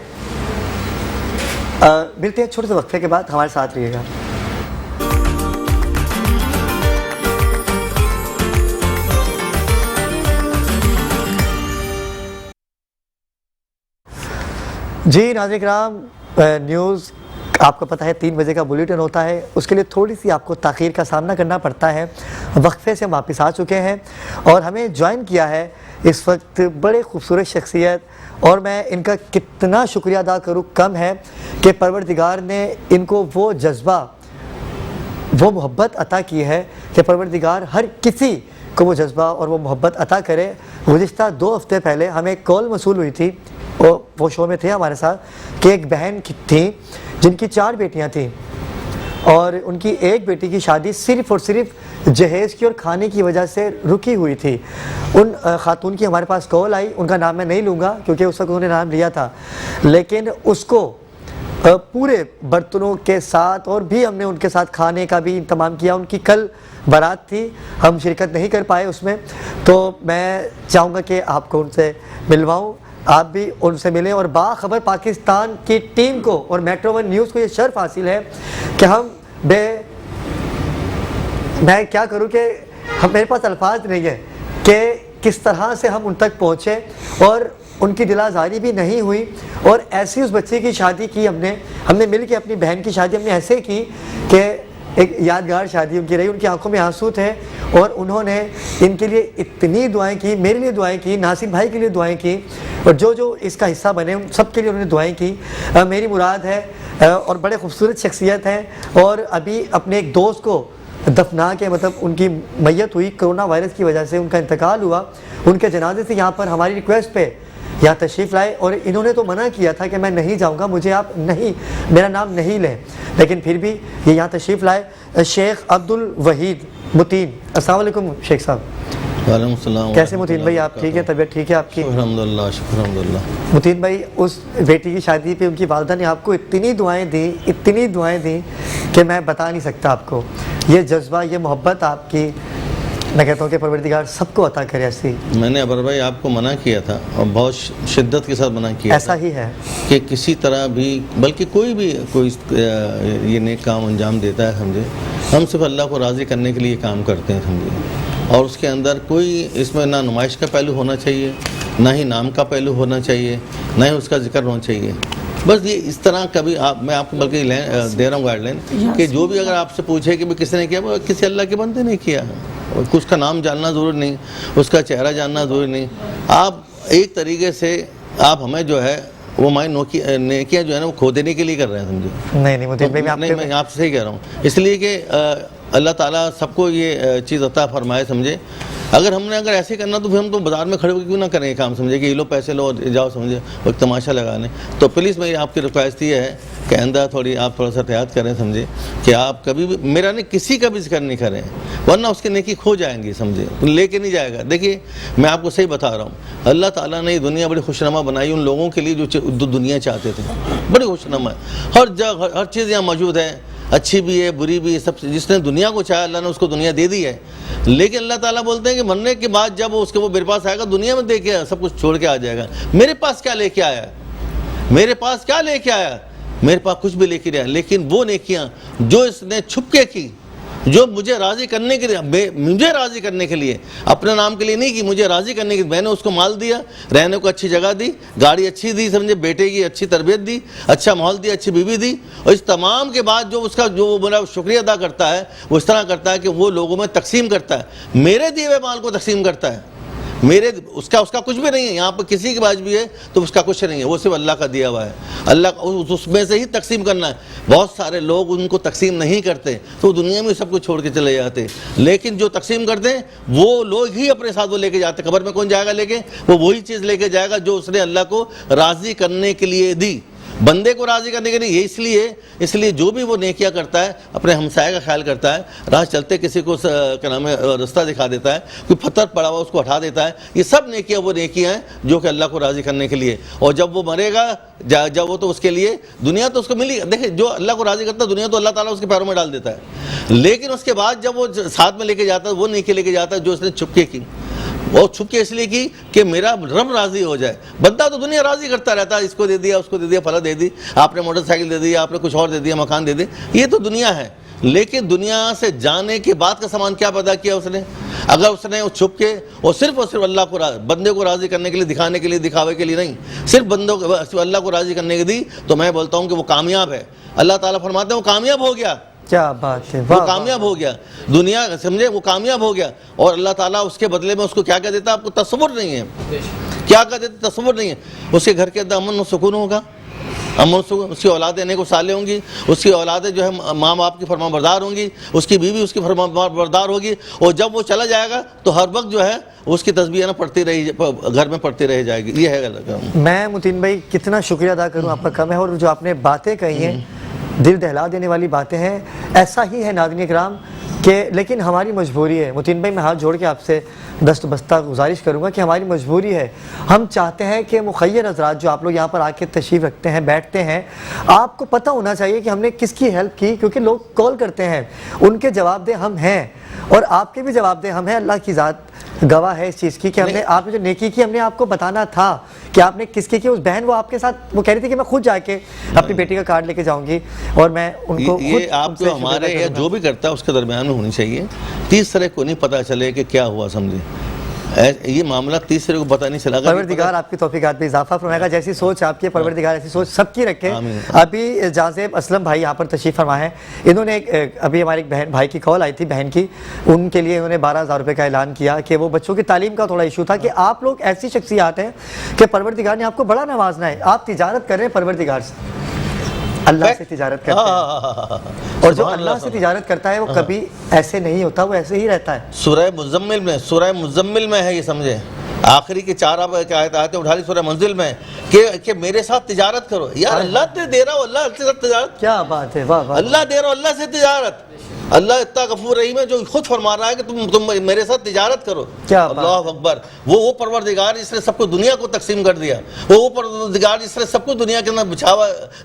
[SPEAKER 1] ملتے ہیں چھوٹے سے وقفے کے بعد. ہمارے ساتھ رہیے گا. جی ناظرین کرام، نیوز آپ کو پتہ ہے 3 بجے کا بلیٹن ہوتا ہے، اس کے لیے تھوڑی سی آپ کو تاخیر کا سامنا کرنا پڑتا ہے. وقفے سے ہم واپس آ چکے ہیں اور ہمیں جوائن کیا ہے اس وقت بڑے خوبصورت شخصیت، اور میں ان کا کتنا شکریہ ادا کروں کم ہے کہ پروردگار نے ان کو وہ جذبہ، وہ محبت عطا کی ہے کہ پروردگار ہر کسی کو وہ جذبہ اور وہ محبت عطا کرے. گزشتہ 2 ہفتے پہلے ہمیں کال موصول ہوئی تھی، وہ شو میں تھے ہمارے ساتھ، کہ ایک بہن تھی جن کی 4 بیٹیاں تھیں اور ان کی ایک بیٹی کی شادی صرف اور صرف جہیز کی اور کھانے کی وجہ سے رکی ہوئی تھی. ان خاتون کی ہمارے پاس کال آئی، ان کا نام میں نہیں لوں گا کیونکہ اس وقت انہوں نے نام لیا تھا، لیکن اس کو پورے برتنوں کے ساتھ اور بھی ہم نے ان کے ساتھ کھانے کا بھی انتظام کیا. ان کی کل بارات تھی، ہم شرکت نہیں کر پائے اس میں، تو میں چاہوں گا کہ آپ کو ان سے ملواؤں، آپ بھی ان سے ملیں. اور باخبر پاکستان کی ٹیم کو اور میٹرو 1 نیوز کو یہ شرف حاصل ہے کہ میں کیا کروں کہ میرے پاس الفاظ نہیں ہے کہ کس طرح سے ہم ان تک پہنچے، اور ان کی دل آزاری بھی نہیں ہوئی. اور ایسی اس بچے کی شادی کی ہم نے مل کے، اپنی بہن کی شادی ہم نے ایسے کی کہ ایک یادگار شادی ان کی رہی. ان کی آنکھوں میں آنسو تھے اور انہوں نے ان کے لیے اتنی دعائیں کی، میرے لیے دعائیں کی، ناصر بھائی کے لیے دعائیں کی، اور جو اس کا حصہ بنے ان سب کے لیے انہوں نے دعائیں کی. میری مراد ہے، اور بڑے خوبصورت شخصیت ہیں. اور ابھی اپنے ایک دوست کو دفنا کے، مطلب ان کی میت ہوئی کرونا وائرس کی وجہ سے، ان کا انتقال ہوا، ان کے جنازے سے یہاں پر ہماری ریکویسٹ پہ یہاں تشریف لائے. اور انہوں نے تو منع کیا تھا کہ میں نہیں جاؤں گا، مجھے آپ نہیں، میرا نام نہیں لیں، لیکن پھر بھی یہ یہاں تشریف لائے. شیخ عبدالوحید متین. السلام علیکم شیخ صاحب.
[SPEAKER 7] وعلیکم السلام.
[SPEAKER 1] کیسے متین بھائی؟ آپ ٹھیک ہیں؟ طبیعت ٹھیک ہے آپ کی؟
[SPEAKER 7] الحمدللہ، شکر الحمدللہ.
[SPEAKER 1] متین بھائی، اس بیٹی کی شادی پہ ان کی والدہ نے آپ کو اتنی دعائیں دیں کہ میں بتا نہیں سکتا آپ کو. یہ جذبہ، یہ محبت آپ کی، میں کہتا ہوں کہ پروردگار سب کو عطا کرے ایسی.
[SPEAKER 7] میں نے ابر بھائی آپ کو منع کیا تھا اور بہت شدت کے ساتھ منع کیا
[SPEAKER 1] ایسا ہی ہے
[SPEAKER 7] کہ کسی طرح بھی، بلکہ کوئی یہ نیک کام انجام دیتا ہے، سمجھے ہم صرف اللہ کو راضی کرنے کے لیے کام کرتے ہیں، سمجھے. اور اس کے اندر کوئی اس میں نہ نمائش کا پہلو ہونا چاہیے، نہ ہی نام کا پہلو ہونا چاہیے، نہ ہی اس کا ذکر ہونا چاہیے. بس یہ اس طرح کبھی میں آپ کو بلکہ دے رہا ہوں گائیڈ لائن کہ جو بھی اگر آپ سے پوچھے کہ کس نے کیا، وہ کسی اللہ کے بندے نے کیا. اس کا نام جاننا ضروری نہیں، اس کا چہرہ جاننا ضروری نہیں. آپ ایک طریقے سے آپ ہمیں جو ہے وہ ہماری نیکیاں جو ہے نا وہ کھو دینے کے لیے کر رہے ہیں، سمجھے. نہیں، میں آپ سے صحیح کہہ رہا ہوں، اس لیے کہ اللہ تعالیٰ سب کو یہ چیز عطا فرمائے، سمجھے. اگر ہم نے ایسے کرنا تو پھر ہم تو بازار میں کھڑے ہو کے کیوں نہ کریں یہ کام، سمجھے کہ یہ لو پیسے لو جاؤ، سمجھے وہ ایک تماشا لگانے. تو پلیز میری آپ کی ریکویسٹ یہ ہے کہ آئندہ آپ تھوڑا سا احتیاط کریں، سمجھے کہ آپ کبھی بھی میرا نہیں، کسی کا بھی ذکر نہیں کریں. ورنہ اس کی نیکی کھو جائیں گی سمجھے, لے کے نہیں جائے گا. دیکھیے میں آپ کو صحیح بتا رہا ہوں, اللہ تعالیٰ نے یہ دنیا بڑی خوشنما بنائی ان لوگوں کے لیے جو دنیا چاہتے تھے, بڑی خوشنما ہے. ہر جگہ ہر چیز یہاں موجود ہے, اچھی بھی ہے بری بھی ہے, سب جس نے دنیا کو چاہا اللہ نے اس کو دنیا دے دی ہے. لیکن اللہ تعالیٰ بولتے ہیں کہ مرنے کے بعد جب اس کے وہ میرے پاس آئے گا دنیا میں دے کے سب کچھ چھوڑ کے آ جائے گا. میرے پاس کیا لے کے آیا, میرے پاس کیا لے کے آیا, میرے پاس کچھ بھی لے کے نہیں آیا. لیکن وہ نیکیاں جو اس نے چھپ کے کی, جو مجھے راضی کرنے کے لیے, مجھے راضی کرنے کے لیے, اپنے نام کے لیے نہیں کی, مجھے راضی کرنے کے لیے, میں نے اس کو مال دیا, رہنے کو اچھی جگہ دی, گاڑی اچھی دی سمجھے, بیٹے کی اچھی تربیت دی, اچھا ماحول دیا, اچھی بیوی دی, اور اس تمام کے بعد جو اس کا جو میرا شکریہ ادا کرتا ہے وہ اس طرح کرتا ہے کہ وہ لوگوں میں تقسیم کرتا ہے, میرے دیے ہوئے مال کو تقسیم کرتا ہے. اس کا کچھ بھی نہیں ہے, یہاں پہ کسی کے پاس بھی ہے تو اس کا کچھ نہیں ہے, وہ صرف اللہ کا دیا ہوا ہے. اللہ اس میں سے ہی تقسیم کرنا ہے. بہت سارے لوگ ان کو تقسیم نہیں کرتے تو دنیا میں سب کچھ چھوڑ کے چلے جاتے, لیکن جو تقسیم کرتے ہیں وہ لوگ ہی اپنے ساتھ وہ لے کے جاتے. قبر میں کون جائے گا لے کے, وہ وہی چیز لے کے جائے گا جو اس نے اللہ کو راضی کرنے کے لیے دی, بندے کو راضی کرنے کے لیے. یہ اس لیے جو بھی وہ نیکیاں کرتا ہے اپنے ہمسائے کا خیال کرتا ہے, راہ چلتے کسی کو کیا نام ہے رستہ دکھا دیتا ہے, کوئی پتھر پڑا ہوا اس کو ہٹا دیتا ہے, یہ سب نیکیاں وہ نیکیاں ہیں جو کہ اللہ کو راضی کرنے کے لیے. اور جب وہ مرے گا جب وہ تو اس کے لیے دنیا تو اس کو ملی. دیکھیں جو اللہ کو راضی کرتا ہے دنیا تو اللہ تعالیٰ اس کے پیروں میں ڈال دیتا ہے, لیکن اس کے بعد جب وہ ساتھ میں لے کے جاتا ہے وہ نیکی لے کے جاتا ہے جو اس نے چھپکے کی. وہ چھپ کے اس لیے کی کہ میرا رب راضی ہو جائے. بندہ تو دنیا راضی کرتا رہتا ہے, اس کو دے دیا, اس کو دے دیا, فلاں دے دی, آپ نے موٹر سائیکل دے دی, آپ نے کچھ اور دے دیا, مکان دے دی, یہ تو دنیا ہے. لیکن دنیا سے جانے کے بعد کا سامان کیا پیدا کیا اس نے, اگر اس نے چھپ کے اور صرف اللہ کو بندے کو راضی کرنے کے لیے, دکھانے کے لیے, دکھاوے کے لیے نہیں, صرف بندوں کو اللہ کو راضی کرنے کی دی, تو میں بولتا ہوں کہ وہ کامیاب ہے. اللہ تعالیٰ فرماتے ہیں وہ کامیاب ہو گیا.
[SPEAKER 1] کیا بات ہے,
[SPEAKER 7] وہ کامیاب ہو گیا, دنیا سمجھے وہ کامیاب ہو گیا. اور اللہ تعالیٰ اس کے بدلے میں اس کو کیا کہہ دیتا ہے آپ کو تصور نہیں ہے, کیا کہہ دیتا تصور نہیں ہے. اس کے گھر کے اندر امن و سکون ہوگا, امن و سکون, اس کی اولادیں نیک و صالح ہوں گی, اس کی اولادیں جو ہے ماں باپ کی فرما بردار ہوں گی, اس کی بیوی اس کی فرما بردار ہوگی. اور جب وہ چلا جائے گا تو ہر وقت جو ہے اس کی تسبیح نا پڑھتی رہی, گھر میں پڑھتی رہ جائے گی. یہ ہے غلط.
[SPEAKER 1] میں متین بھائی کتنا شکریہ ادا کروں, آپ کا کم ہے. اور جو آپ نے باتیں کہی ہیں دل دہلا دینے والی باتیں ہیں. ایسا ہی ہے ناظرین کرام کہ لیکن ہماری مجبوری ہے. متین بھائی میں ہاتھ جوڑ کے آپ سے دست بستہ گزارش کروں گا کہ ہماری مجبوری ہے. ہم چاہتے ہیں کہ مخیر حضرات جو آپ لوگ یہاں پر آ کے تشریف رکھتے ہیں, بیٹھتے ہیں, آپ کو پتہ ہونا چاہیے کہ ہم نے کس کی ہیلپ کی, کیونکہ لوگ کال کرتے ہیں, ان کے جواب دہ ہم ہیں اور آپ کے بھی جواب دہ ہم ہیں. اللہ کی ذات گواہ ہے اس چیز کی کہ ہم نے آپ نے جو نیکی کی ہم نے آپ کو بتانا تھا کہ آپ نے کس کی. اس بہن وہ آپ کے ساتھ وہ کہہ رہی تھی کہ میں خود جا کے اپنی بیٹی کا کارڈ لے کے جاؤں گی اور میں ان کو
[SPEAKER 7] یہ آپ کو ہمارے یا جو بھی کرتا ہے اس کے درمیان میں ہونی چاہیے. تیسرے کو نہیں پتہ چلے کہ کیا ہوا, سمجھے یہ معاملہ تیسرے کو پتہ نہیں چلا.
[SPEAKER 1] پروردگار آپ کی توفیقات میں اضافہ فرمائے گا. جیسی سوچ آپ کی پروردگار ایسی سوچ سب کی رکھے. ابھی جازیب اسلم بھائی یہاں پر تشریف فرما ہے, انہوں نے ابھی ہمارے ایک بہن بھائی کی کال آئی تھی, بہن کی, ان کے لیے انہوں نے 12,000 روپے کا اعلان کیا کہ وہ بچوں کی تعلیم کا تھوڑا ایشو تھا کہ آپ لوگ ایسی شخصیات ہیں کہ پروردگار نے آپ کو بڑا نوازنا ہے. آپ تجارت کر رہے ہیں پروردگار سے, اللہ سے تجارت کرتے ہیں, اور جو اللہ سے تجارت کرتا ہے وہ کبھی ایسے نہیں ہوتا, وہ ایسے ہی رہتا ہے.
[SPEAKER 7] سورہ مزمل میں ہے یہ, سمجھے آخری کے 4 آیتیں اٹھا لی سورہ منزل میں کہ میرے ساتھ تجارت کرو. یار اللہ تے دے رہا ہو, اللہ سے تجارت,
[SPEAKER 1] کیا بات ہے, واہ واہ,
[SPEAKER 7] اللہ دے رہا ہو, اللہ سے تجارت. اللہ اتنا غفور رحیم ہے جو خود فرما رہا ہے کہ تم میرے ساتھ تجارت کرو. اللہ اکبر. وہ پروردگار جس نے سب کو دنیا کو تقسیم کر دیا, وہ پروردگار جس نے سب کو دنیا کے اندر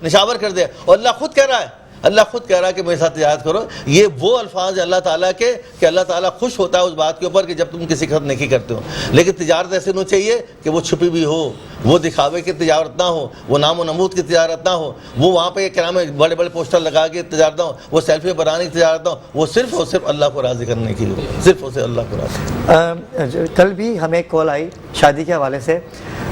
[SPEAKER 7] نشاور کر دیا, اور اللہ خود کہہ رہا ہے, اللہ خود کہہ رہا ہے کہ میرے ساتھ تجارت کرو. یہ وہ الفاظ ہیں اللہ تعالیٰ کے کہ اللہ تعالیٰ خوش ہوتا ہے اس بات کے اوپر کہ جب تم کسی کے ساتھ نیکی کرتے ہو. لیکن تجارت ایسے نہیں چاہیے کہ وہ چھپی بھی ہو, وہ دکھاوے کی تجارت نہ ہو, وہ نام و نمود کی تجارت نہ ہو, وہ وہاں پہ کیا نام ہے بڑے بڑے پوسٹر لگا کے تجارت نہ ہو, وہ سیلفی بنانے کی تجارت نہ ہو, وہ صرف اور صرف اللہ کو راضی کرنے کی ہو, صرف اور صرف اللہ کو راضی.
[SPEAKER 1] کل بھی ہمیں ایک کال آئی شادی کے حوالے سے,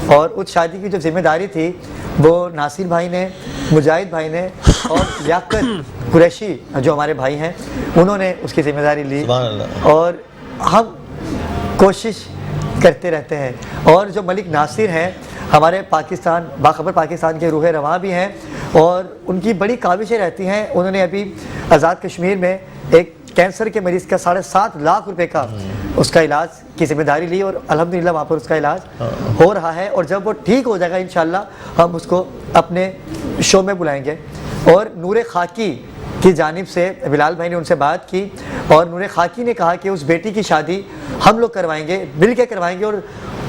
[SPEAKER 1] اور اس شادی کی جو ذمہ داری تھی وہ ناصر بھائی نے, مجاہد بھائی نے اور لیاقت قریشی جو ہمارے بھائی ہیں انہوں نے اس کی ذمہ داری لی. اور ہم کوشش کرتے رہتے ہیں. اور جو ملک ناصر ہیں ہمارے پاکستان باخبر پاکستان کے روح رواں بھی ہیں, اور ان کی بڑی کاوشیں رہتی ہیں. انہوں نے ابھی آزاد کشمیر میں ایک کینسر کے مریض کا 7.5 لاکھ روپے کا اس کا علاج کی ذمہ داری لی, اور الحمدللہ وہاں پر اس کا علاج ہو رہا ہے. اور جب وہ ٹھیک ہو جائے گا انشاءاللہ ہم اس کو اپنے شو میں بلائیں گے. اور نور خاکی کی جانب سے بلال بھائی نے ان سے بات کی اور نور خاکی نے کہا کہ اس بیٹی کی شادی ہم لوگ کروائیں گے، مل کے کروائیں گے اور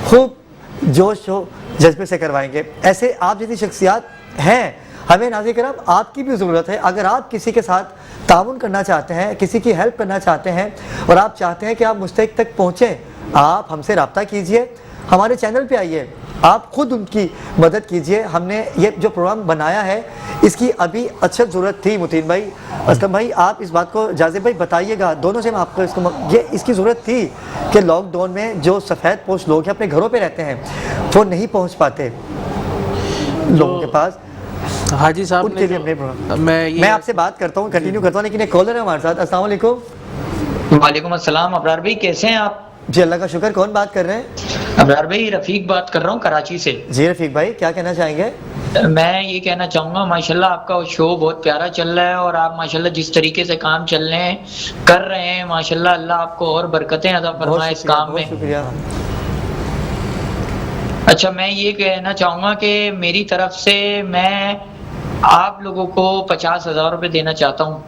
[SPEAKER 1] خوب جوش و جذبے سے کروائیں گے۔ ایسے آپ جیسی شخصیات ہیں، ہمیں ناظرین کرام آپ کی بھی ضرورت ہے۔ اگر آپ کسی کے ساتھ تعاون کرنا چاہتے ہیں، کسی کی ہیلپ کرنا چاہتے ہیں اور آپ چاہتے ہیں کہ آپ مستحق تک پہنچیں، آپ ہم سے رابطہ کیجئے، ہمارے چینل پہ آئیے، آپ خود ان کی مدد کیجئے۔ ہم نے یہ جو پروگرام بنایا ہے اس کی ابھی اچھا ضرورت تھی۔ متین بھائی، اسلم بھائی، آپ اس بات کو جازب بھائی بتائیے گا، دونوں سے میں آپ کو اس کی ضرورت تھی کہ لاک ڈاؤن میں جو سفید پوش لوگ ہیں اپنے گھروں پہ رہتے ہیں، وہ نہیں پہنچ پاتے لوگوں کے پاس،
[SPEAKER 2] حاجی صاحب
[SPEAKER 1] ان کے لیے میں آپ سے بات کرتا ہوں، کنٹینیو کرتا ہوں، لیکن ایک کالر ہے ہمارے ساتھ۔ السلام علیکم۔
[SPEAKER 8] وعلیکم السلام ابرار بھائی، کیسے ہیں آپ؟
[SPEAKER 1] جی اللہ کا شکر۔ کون بات کر رہے ہیں؟
[SPEAKER 8] ابرار بھائی رفیق بات کر رہا ہوں کراچی سے۔
[SPEAKER 1] جی رفیق بھائی، کیا کہنا چاہیں گے؟
[SPEAKER 8] میں یہ کہنا چاہوں گا ماشاءاللہ آپ کا شو بہت پیارا چل رہا ہے اور آپ ماشاءاللہ جس طریقے سے کام چل رہے ہیں کر رہے ہیں ماشاءاللہ اللہ آپ کو اور برکتیں عطا فرمائے اس کام میں۔
[SPEAKER 1] بہت شکریہ۔
[SPEAKER 8] اچھا میں یہ کہنا چاہوں گا کہ میری طرف سے میں آپ لوگوں کو 50,000 روپے دینا چاہتا ہوں۔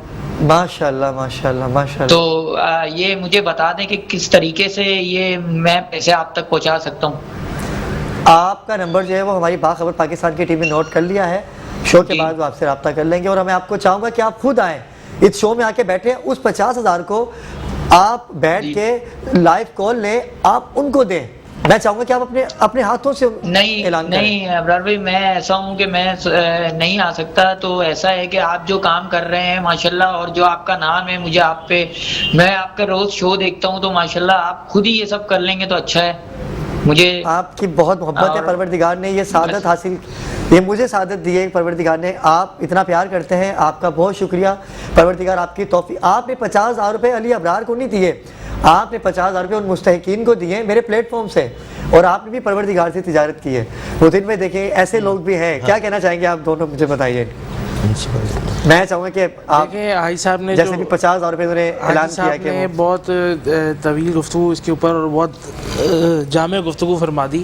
[SPEAKER 1] ماشاءاللہ ماشاءاللہ ماشاءاللہ۔
[SPEAKER 8] تو یہ مجھے بتا دیں کہ کس طریقے سے یہ میں پیسے آپ تک پہنچا سکتا ہوں۔
[SPEAKER 1] آپ کا نمبر جو ہے وہ ہماری باخبر پاکستان کی ٹیم نے نوٹ کر لیا ہے، شو کے بعد وہ آپ سے رابطہ کر لیں گے، اور میں آپ کو چاہوں گا کہ آپ خود آئیں اس شو میں آ کے بیٹھیں، اس 50,000 کو آپ بیٹھ کے لائیو کال لیں، آپ ان کو دیں۔ میں چاہوں گا کہ آپ اپنے ہاتھوں سے اعلان کریں۔
[SPEAKER 8] نہیں ابرار بھائی، میں ایسا ہوں کہ میں نہیں آ سکتا، تو ایسا ہے کہ آپ جو کام کر رہے ہیں ماشاءاللہ اور جو آپ کا نام ہے مجھے آپ پہ، میں آپ کا روز شو دیکھتا ہوں تو ماشاءاللہ آپ خود ہی یہ سب کر لیں گے تو اچھا ہے۔ مجھے
[SPEAKER 1] آپ کی بہت محبت ہے، پروردگار نے یہ سعادت حاصل، یہ مجھے سعادت دی ہے پروردگار نے، آپ اتنا پیار کرتے ہیں، آپ کا بہت شکریہ پروردگار، آپ کی توفیق۔ آپ نے 50,000 روپے علی ابرار کو نہیں دیے، آپ نے 50,000 روپے ان مستحقین کو دیے میرے پلیٹ فارم سے، اور آپ نے بھی پروردگار سے تجارت کی ہے۔ متین میں دیکھیں ایسے لوگ بھی ہیں، کیا کہنا چاہیں گے آپ دونوں مجھے بتائیے۔ میں چاہوں گا کہ آپ
[SPEAKER 2] دیکھیں حاجی صاحب نے
[SPEAKER 1] جیسے بھی 50,000 روپے انہوں نے اعلان کیا کہ
[SPEAKER 2] نے بہت طویل گفتگو اس کے اوپر اور بہت جامع گفتگو فرما دی۔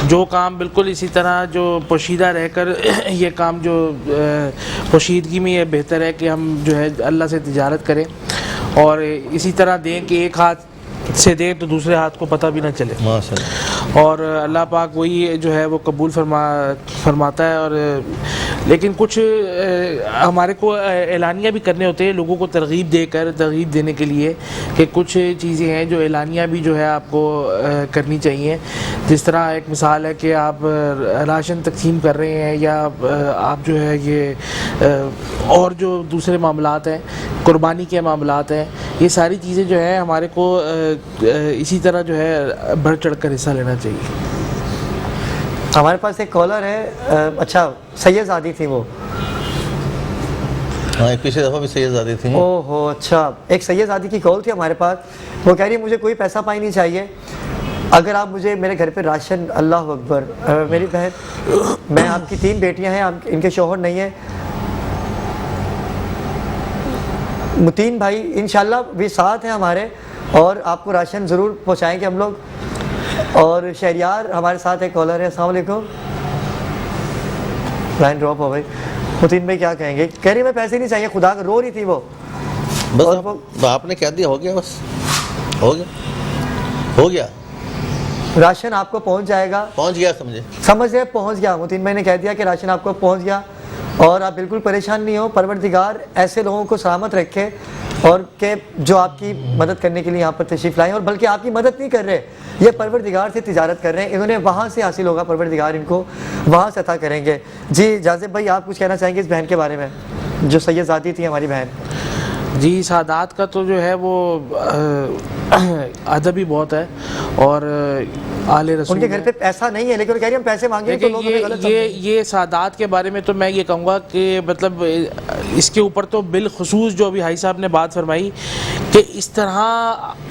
[SPEAKER 2] جو کام بالکل اسی طرح جو پوشیدہ رہ کر یہ کام جو پوشیدگی میں یہ بہتر ہے کہ ہم جو ہے اللہ سے تجارت کریں اور اسی طرح دیں کہ ایک ہاتھ سے دیں تو دوسرے ہاتھ کو پتہ بھی نہ چلے، اور اللہ پاک وہی جو ہے وہ قبول فرماتا ہے۔ اور لیکن کچھ ہمارے کو اعلانیہ بھی کرنے ہوتے ہیں لوگوں کو ترغیب دینے کے لیے، کہ کچھ چیزیں ہیں جو اعلانیہ بھی جو ہے آپ کو کرنی چاہیے۔ جس طرح ایک مثال ہے کہ آپ راشن تقسیم کر رہے ہیں، یا آپ جو ہے یہ اور جو دوسرے معاملات ہیں، قربانی کے معاملات ہیں، یہ ساری چیزیں جو ہیں ہمارے کو اسی طرح جو ہے بڑھ چڑھ کر حصہ لینا چاہیے۔
[SPEAKER 1] ہمارے پاس ایک کالر ہے، اچھا سید زادی تھی وہ،
[SPEAKER 7] ہاں پچھلے دفعہ بھی سید زادی تھی۔
[SPEAKER 1] اوہ ہو اچھا، ایک سید زادی کی کال تھی ہمارے پاس، وہ کہہ رہی ہے مجھے کوئی پیسہ پائی نہیں چاہیے، اگر آپ مجھے میرے گھر پہ راشن، اللہ اکبر، میری بہن، میں آپ کی 3 بیٹیاں ہیں، ان کے شوہر نہیں ہیں، متین بھائی انشاءاللہ بھی ساتھ ہیں ہمارے، اور آپ کو راشن ضرور پہنچائیں گے ہم لوگ۔ اور شہریار ہمارے ساتھ ایک کالر ہے، السلام علیکم۔ لائن ڈراپ ہو گئی۔ متین بھائی کیا کہیں گے؟ کہہ رہی میں پیسے نہیں چاہیے، خدا کا رو رہی تھی وہ،
[SPEAKER 7] بس آپ نے کہہ دیا، ہو گیا، بس ہو گیا،
[SPEAKER 1] راشن آپ کو پہنچ جائے گا،
[SPEAKER 7] پہنچ گیا،
[SPEAKER 1] سمجھ گئے، پہنچ گیا۔ متین بھائی نے کہہ دیا کہ راشن آپ کو پہنچ گیا، اور آپ بالکل پریشان نہیں ہو، پروردگار ایسے لوگوں کو سلامت رکھے، اور کہ جو آپ کی مدد کرنے کے لیے یہاں پر تشریف لائیں، اور بلکہ آپ کی مدد نہیں کر رہے، یہ پروردگار سے تجارت کر رہے ہیں، انہوں نے وہاں سے حاصل ہوگا، پروردگار ان کو وہاں سے عطا کریں گے۔ جی جازب بھائی آپ کچھ کہنا چاہیں گے اس بہن کے بارے میں جو سید زادی تھی ہماری بہن؟
[SPEAKER 2] جی سعادات کا تو جو ہے وہ ادب ہی بہت ہے، اور آل رسول
[SPEAKER 1] ان کے گھر پہ پیسہ نہیں ہے، لیکن وہ کہہ رہی ہیں ہم پیسے مانگیں تو لوگ ہمیں غلط سمجھیں۔
[SPEAKER 2] یہ سعادات کے بارے میں تو میں یہ کہوں گا کہ مطلب اس کے اوپر تو بالخصوص جو ابھی حاجی صاحب نے بات فرمائی کہ اس طرح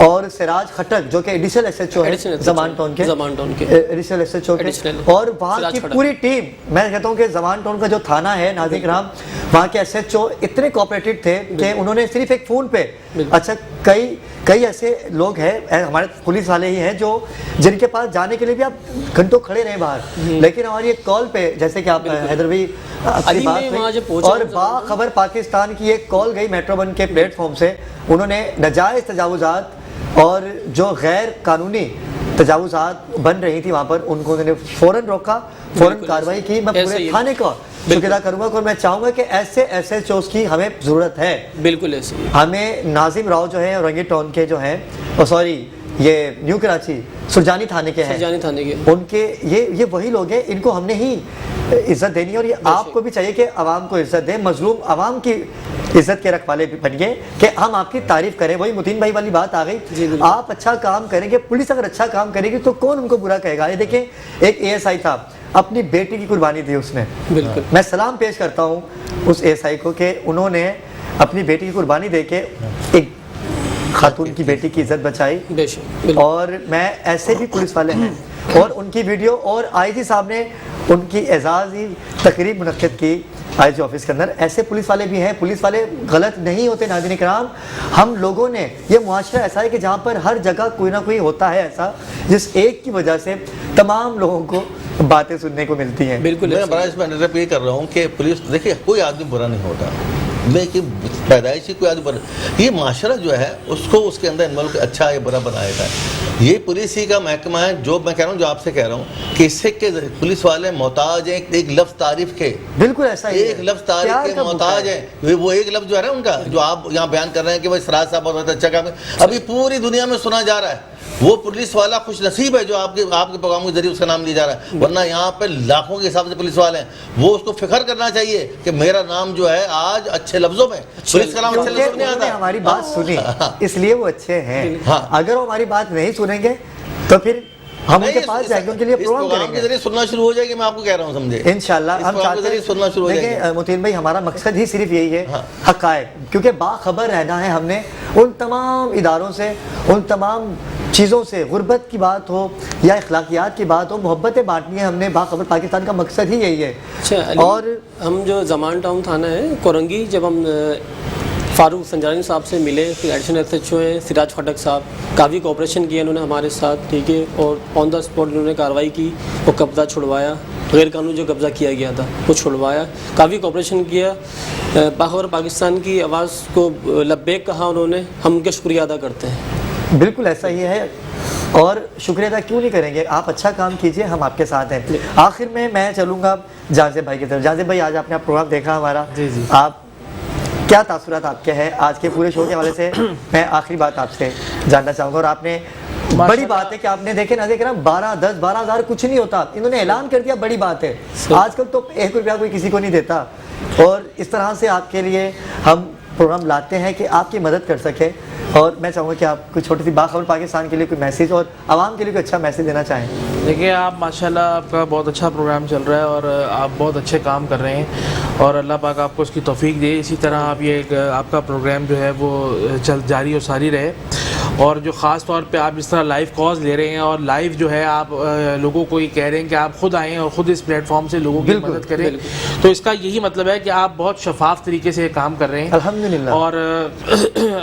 [SPEAKER 1] اور سراج خٹک جو کہ ایڈیشنل ایس ایچ او ہے زمان ٹاؤن کے ایڈیشنل ایس ایچ او کے، اور وہاں کی پوری ٹیم، میں کہتا ہوں کہ زمان ٹاؤن کا جو تھانہ ہے ناظرین کرام، وہاں کے ایس ایچ او اتنے کوآپریٹڈ تھے کہ انہوں نے صرف ایک فون پہ، اچھا کئی ایسے لوگ ہیں ہمارے پولیس والے ہی ہیں جو جن کے پاس جانے کے لیے بھی آپ گھنٹوں کھڑے رہے باہر، لیکن ہماری ایک کال پہ، جیسے کہ آپ حیدر بھائی اور باخبر پاکستان کی ایک کال گئی میٹرو ون کے پلیٹ فارم سے، انہوں نے ناجائز تجاوزات اور جو غیر قانونی تجاوزات بن رہی تھی وہاں پر، ان کو انہوں نے فوراً روکا، فوراً کارروائی کی. میں پورے تھانے کا شکر ادا کروں گا اور میں چاہوں گا کہ ایسے ایسے چوز کی ہمیں ضرورت ہے.
[SPEAKER 9] بالکل ایسے
[SPEAKER 1] ہمیں ناظم راؤ جو ہیں اورنگی ٹاؤن کے جو ہیں، سوری یہ نیو کراچی سرجانی تھانے کے ہیں، ان کے یہ وہی لوگ ہیں، ان کو ہم نے ہی عزت دینی ہے، اور یہ آپ کو بھی چاہیے کہ عوام کو عزت دیں، مظلوم عوام کی عزت کے رکھوالے بنیے کہ ہم آپ کی تعریف کریں. وہی متین بھائی والی بات آ گئی، آپ اچھا کام کریں گے، پولیس اگر اچھا کام کرے گی تو کون ان کو برا کہے گا. یہ دیکھیں ایک اے ایس آئی تھا، اپنی بیٹی کی قربانی دی اس نے. میں سلام پیش کرتا ہوں اس اے ایس آئی کو کہ انہوں نے اپنی بیٹی کی قربانی دے کے ایک خاتون کی بیٹی کی عزت بچائی. اور میں ایسے بھی پولیس والے ہیں اور ان کی ویڈیو، اور آئی جی صاحب نے ان کی اعزازی تقریب منعقد کی آئی جی آفس کے اندر. ایسے پولیس والے بھی ہیں، پولیس والے غلط نہیں ہوتے ناظرین کرام. ہم لوگوں نے یہ معاشرہ ایسا ہے کہ جہاں پر ہر جگہ کوئی نہ کوئی ہوتا ہے ایسا جس ایک کی وجہ سے تمام لوگوں کو باتیں سننے کو ملتی ہیں.
[SPEAKER 7] بالکل میں بڑا اس میں نظر یہ کر رہا ہوں کہ پولیس، دیکھیے کوئی آدمی برا نہیں ہوتا، لیکن پیدائشی کوئی آدمی برا، یہ معاشرہ جو ہے اس کو اس کے اندر ملک اچھا یا برا بنایا تھا. یہ پولیس ہی کا محکمہ ہے جو میں کہہ رہا ہوں، جو آپ سے کہہ رہا ہوں کہ اس سے کہ پولیس والے محتاج ہیں ایک لفظ تعریف کے. بالکل ایسا ہی، ایک لفظ تعریف کے محتاج ہیں. وہ ایک لفظ جو ہے نا ان کا جو آپ یہاں بیان کر رہے ہیں کہ بھائی سراج صاحب بہت اچھا کام ہے، ابھی پوری دنیا میں سنا جا رہا ہے. وہ پولیس والا خوش نصیب ہے جو آپ کے پروگرام کے ذریعے اس کا نام لیا جا رہا ہے، ورنہ یہاں پہ لاکھوں کے حساب سے پولیس والے ہیں. وہ اس کو فخر کرنا چاہیے کہ میرا نام جو ہے آج اچھے لفظوں میں، پولیس کا نام اچھے لفظوں میں آتا ہے.
[SPEAKER 1] ہماری بات سنی اس لیے وہ اچھے ہیں. اگر وہ ہماری بات نہیں سنیں گے تو پھر ہم ان کے پاس جائیں گے، ان کے لیے پروگرام کریں گے.
[SPEAKER 7] کے ذریعے سننا شروع ہو جائے گی، میں آپ کو کہہ رہا ہوں، سمجھے
[SPEAKER 1] انشاءاللہ. ہم چاہتے ہیں
[SPEAKER 7] سننا شروع ہو جائے گا.
[SPEAKER 1] متین بھائی ہمارا مقصد ہی صرف یہی ہے، حقائق، کیونکہ باخبر رہنا ہے. ہم نے ان تمام اداروں سے، ان تمام چیزوں سے، غربت کی بات ہو یا اخلاقیات کی بات ہو، محبتیں بانٹنی ہے. ہم نے باخبر پاکستان کا مقصد ہی یہی ہے.
[SPEAKER 9] اور ہم جو زمان ٹاؤن تھانہ ہے کورنگی، جب ہم فاروق سنجرانی صاحب سے ملے، پھر ایڈیشنل ایس ایچ او ہیں سراج خٹک صاحب، کافی کوآپریشن کیا انہوں نے ہمارے ساتھ، ٹھیک ہے، اور آن دا اسپاٹ انہوں نے کارروائی کی، وہ قبضہ چھڑوایا، غیر قانونی جو قبضہ کیا گیا تھا وہ چھڑوایا، کافی کوآپریشن کیا. باخبر پاکستان کی آواز کو لبیک کہا انہوں نے، ہم ان کا شکریہ ادا کرتے ہیں.
[SPEAKER 1] بالکل ایسا ہی ہے، اور شکریہ ادا کیوں نہیں کریں گے. آپ اچھا کام کیجئے، ہم آپ کے ساتھ ہیں. آخر میں چلوں گا جازب بھائی کی طرف. جازب بھائی آج آپ نے پروگرام دیکھا ہمارا، آپ کیا تاثرات آپ کے ہیں آج کے پورے شو کے حوالے سے؟ میں آخری بات آپ سے جاننا چاہوں گا. اور آپ نے بڑی بات ہے کہ آپ نے دیکھے نہ دیکھنا 12,000 کچھ نہیں ہوتا، انہوں نے اعلان کر دیا، بڑی بات ہے. آج کل تو 1 روپیہ کوئی کسی کو نہیں دیتا، اور اس طرح سے آپ کے لیے ہم پروگرام لاتے ہیں کہ آپ کی مدد کر سکے. اور میں چاہوں گا کہ آپ کوئی چھوٹی سی باخبر پاکستان کے لیے کوئی میسیج اور عوام کے لیے کوئی اچھا میسیج دینا چاہیں.
[SPEAKER 2] دیکھیے آپ ماشاءاللہ آپ کا بہت اچھا پروگرام چل رہا ہے اور آپ بہت اچھے کام کر رہے ہیں، اور اللہ پاک آپ کو اس کی توفیق دے. اسی طرح آپ یہ آپ کا پروگرام جو ہے وہ جاری اور ساری رہے. اور جو خاص طور پہ آپ اس طرح لائیو کالز لے رہے ہیں اور لائیو جو ہے آپ لوگوں کو یہ کہہ رہے ہیں کہ آپ خود آئیں اور خود اس پلیٹ فارم سے لوگوں کی مدد کریں، تو اس کا یہی مطلب ہے کہ آپ بہت شفاف طریقے سے کام کر رہے ہیں
[SPEAKER 1] الحمدللہ.
[SPEAKER 2] اور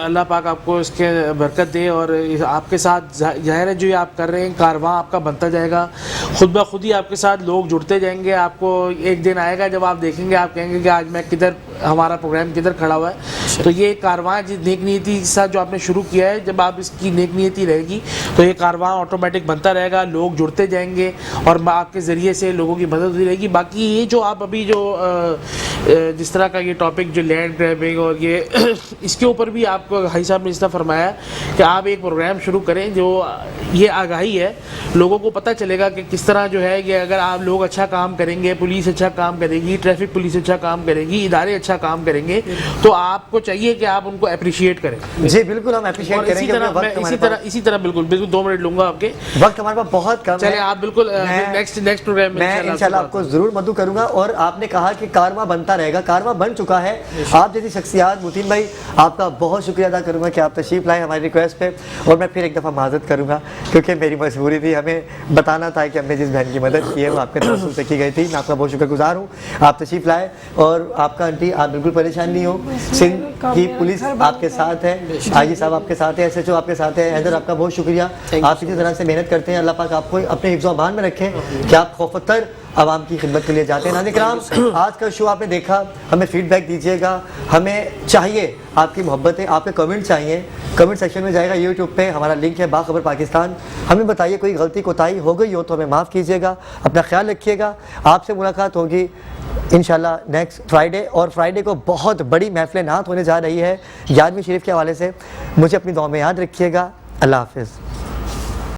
[SPEAKER 2] اللہ پاک آپ کو اس کے برکت دے. اور آپ کے ساتھ ظاہر ہے جو یہ آپ کر رہے ہیں کارواں آپ کا بنتا جائے گا، خود بخود ہی آپ کے ساتھ لوگ جڑتے جائیں گے. آپ کو ایک دن آئے گا جب آپ دیکھیں گے، آپ کہیں گے کہ آج میں کدھر، ہمارا پروگرام کدھر کھڑا ہوا ہے. تو یہ کارواں جس نیک نیتی کے ساتھ جو آپ نے شروع کیا ہے، جب آپ اس کی نیک نیتی رہے گی تو یہ کارواں آٹومیٹک بنتا رہے گا، لوگ جڑتے جائیں گے اور آپ کے ذریعے سے لوگوں کی مدد ہوتی رہے گی. باقی یہ جو آپ ابھی جو جس طرح کا یہ ٹاپک جو لینڈ گریبنگ اور یہ اس کے اوپر بھی آپ کو بھائی صاحب نے اس طرح فرمایا کہ آپ ایک پروگرام شروع کریں جو یہ آگاہی ہے، لوگوں کو پتہ چلے گا کہ کس طرح جو ہے کہ اگر آپ لوگ اچھا کام کریں گے، پولیس اچھا کام کرے گی، ٹریفک پولیس اچھا کام کرے گی، ادارے اچھا اچھا کام کریں گے تو آپ کو چاہیے کہ آپ ان کو اپریشیٹ کریں.
[SPEAKER 1] جی بالکل ہم اپریشیٹ کریں گے.
[SPEAKER 2] اسی طرح بالکل 2 منٹ لوں گا آپ کے,
[SPEAKER 1] وقت ہمارے پاس بہت کم ہے.
[SPEAKER 2] چلے آپ بالکل نیکسٹ پروگرام
[SPEAKER 1] میں انشاءاللہ آپ کو ضرور مدعو کروں گا. اور آپ نے کہا کہ کارواں بنتا رہے گا, کارواں بن چکا ہے. آپ جیسی شخصیات, متین بھائی آپ کا بہت شکریہ ادا کروں گا کہ آپ تشریف لائے ہماری ریکویسٹ پہ. اور میں پھر ایک دفعہ معذرت کروں گا کیونکہ میری مجبوری تھی, ہمیں بتانا تھا کہ ہم نے جس بہن کی مدد کی ہے وہ آپ کے توسل سے کی گئی تھی. میں آپ کا بہت شکر گزار ہوں, آپ تشریف لائے. اور آپ کا آنٹی آپ بالکل پریشان نہیں ہو, سندھ کی پولیس آپ کے ساتھ ہے, آئی جی صاحب آپ کے ساتھ ہے, SHO آپ کے ساتھ ہے. حیدر آپ کا بہت شکریہ, آپ اسی طرح سے محنت کرتے ہیں. اللہ پاک آپ کو اپنے حفظ و امان میں رکھیں کہ آپ خوفتر عوام کی خدمت کے لیے جاتے ہیں. ناظرین کرام, آج کا شو آپ نے دیکھا, ہمیں فیڈ بیک دیجیے گا. ہمیں چاہیے آپ کی محبتیں, آپ کے کمنٹ چاہیے. کمنٹ سیکشن میں جائے گا یوٹیوب پہ, ہمارا لنک ہے باخبر پاکستان. ہمیں بتائیے کوئی غلطی کوتاہی ہو گئی ہو تو ہمیں معاف کیجیے گا. اپنا خیال رکھیے گا. آپ سے ملاقات ہوگی انشاءاللہ نیکسٹ فرائیڈے. اور فرائیڈے کو بہت بڑی محفل نعت ہونے جا رہی ہے 11ویں شریف کے حوالے سے. مجھے اپنی دعا میں یاد رکھیے گا. اللہ حافظ.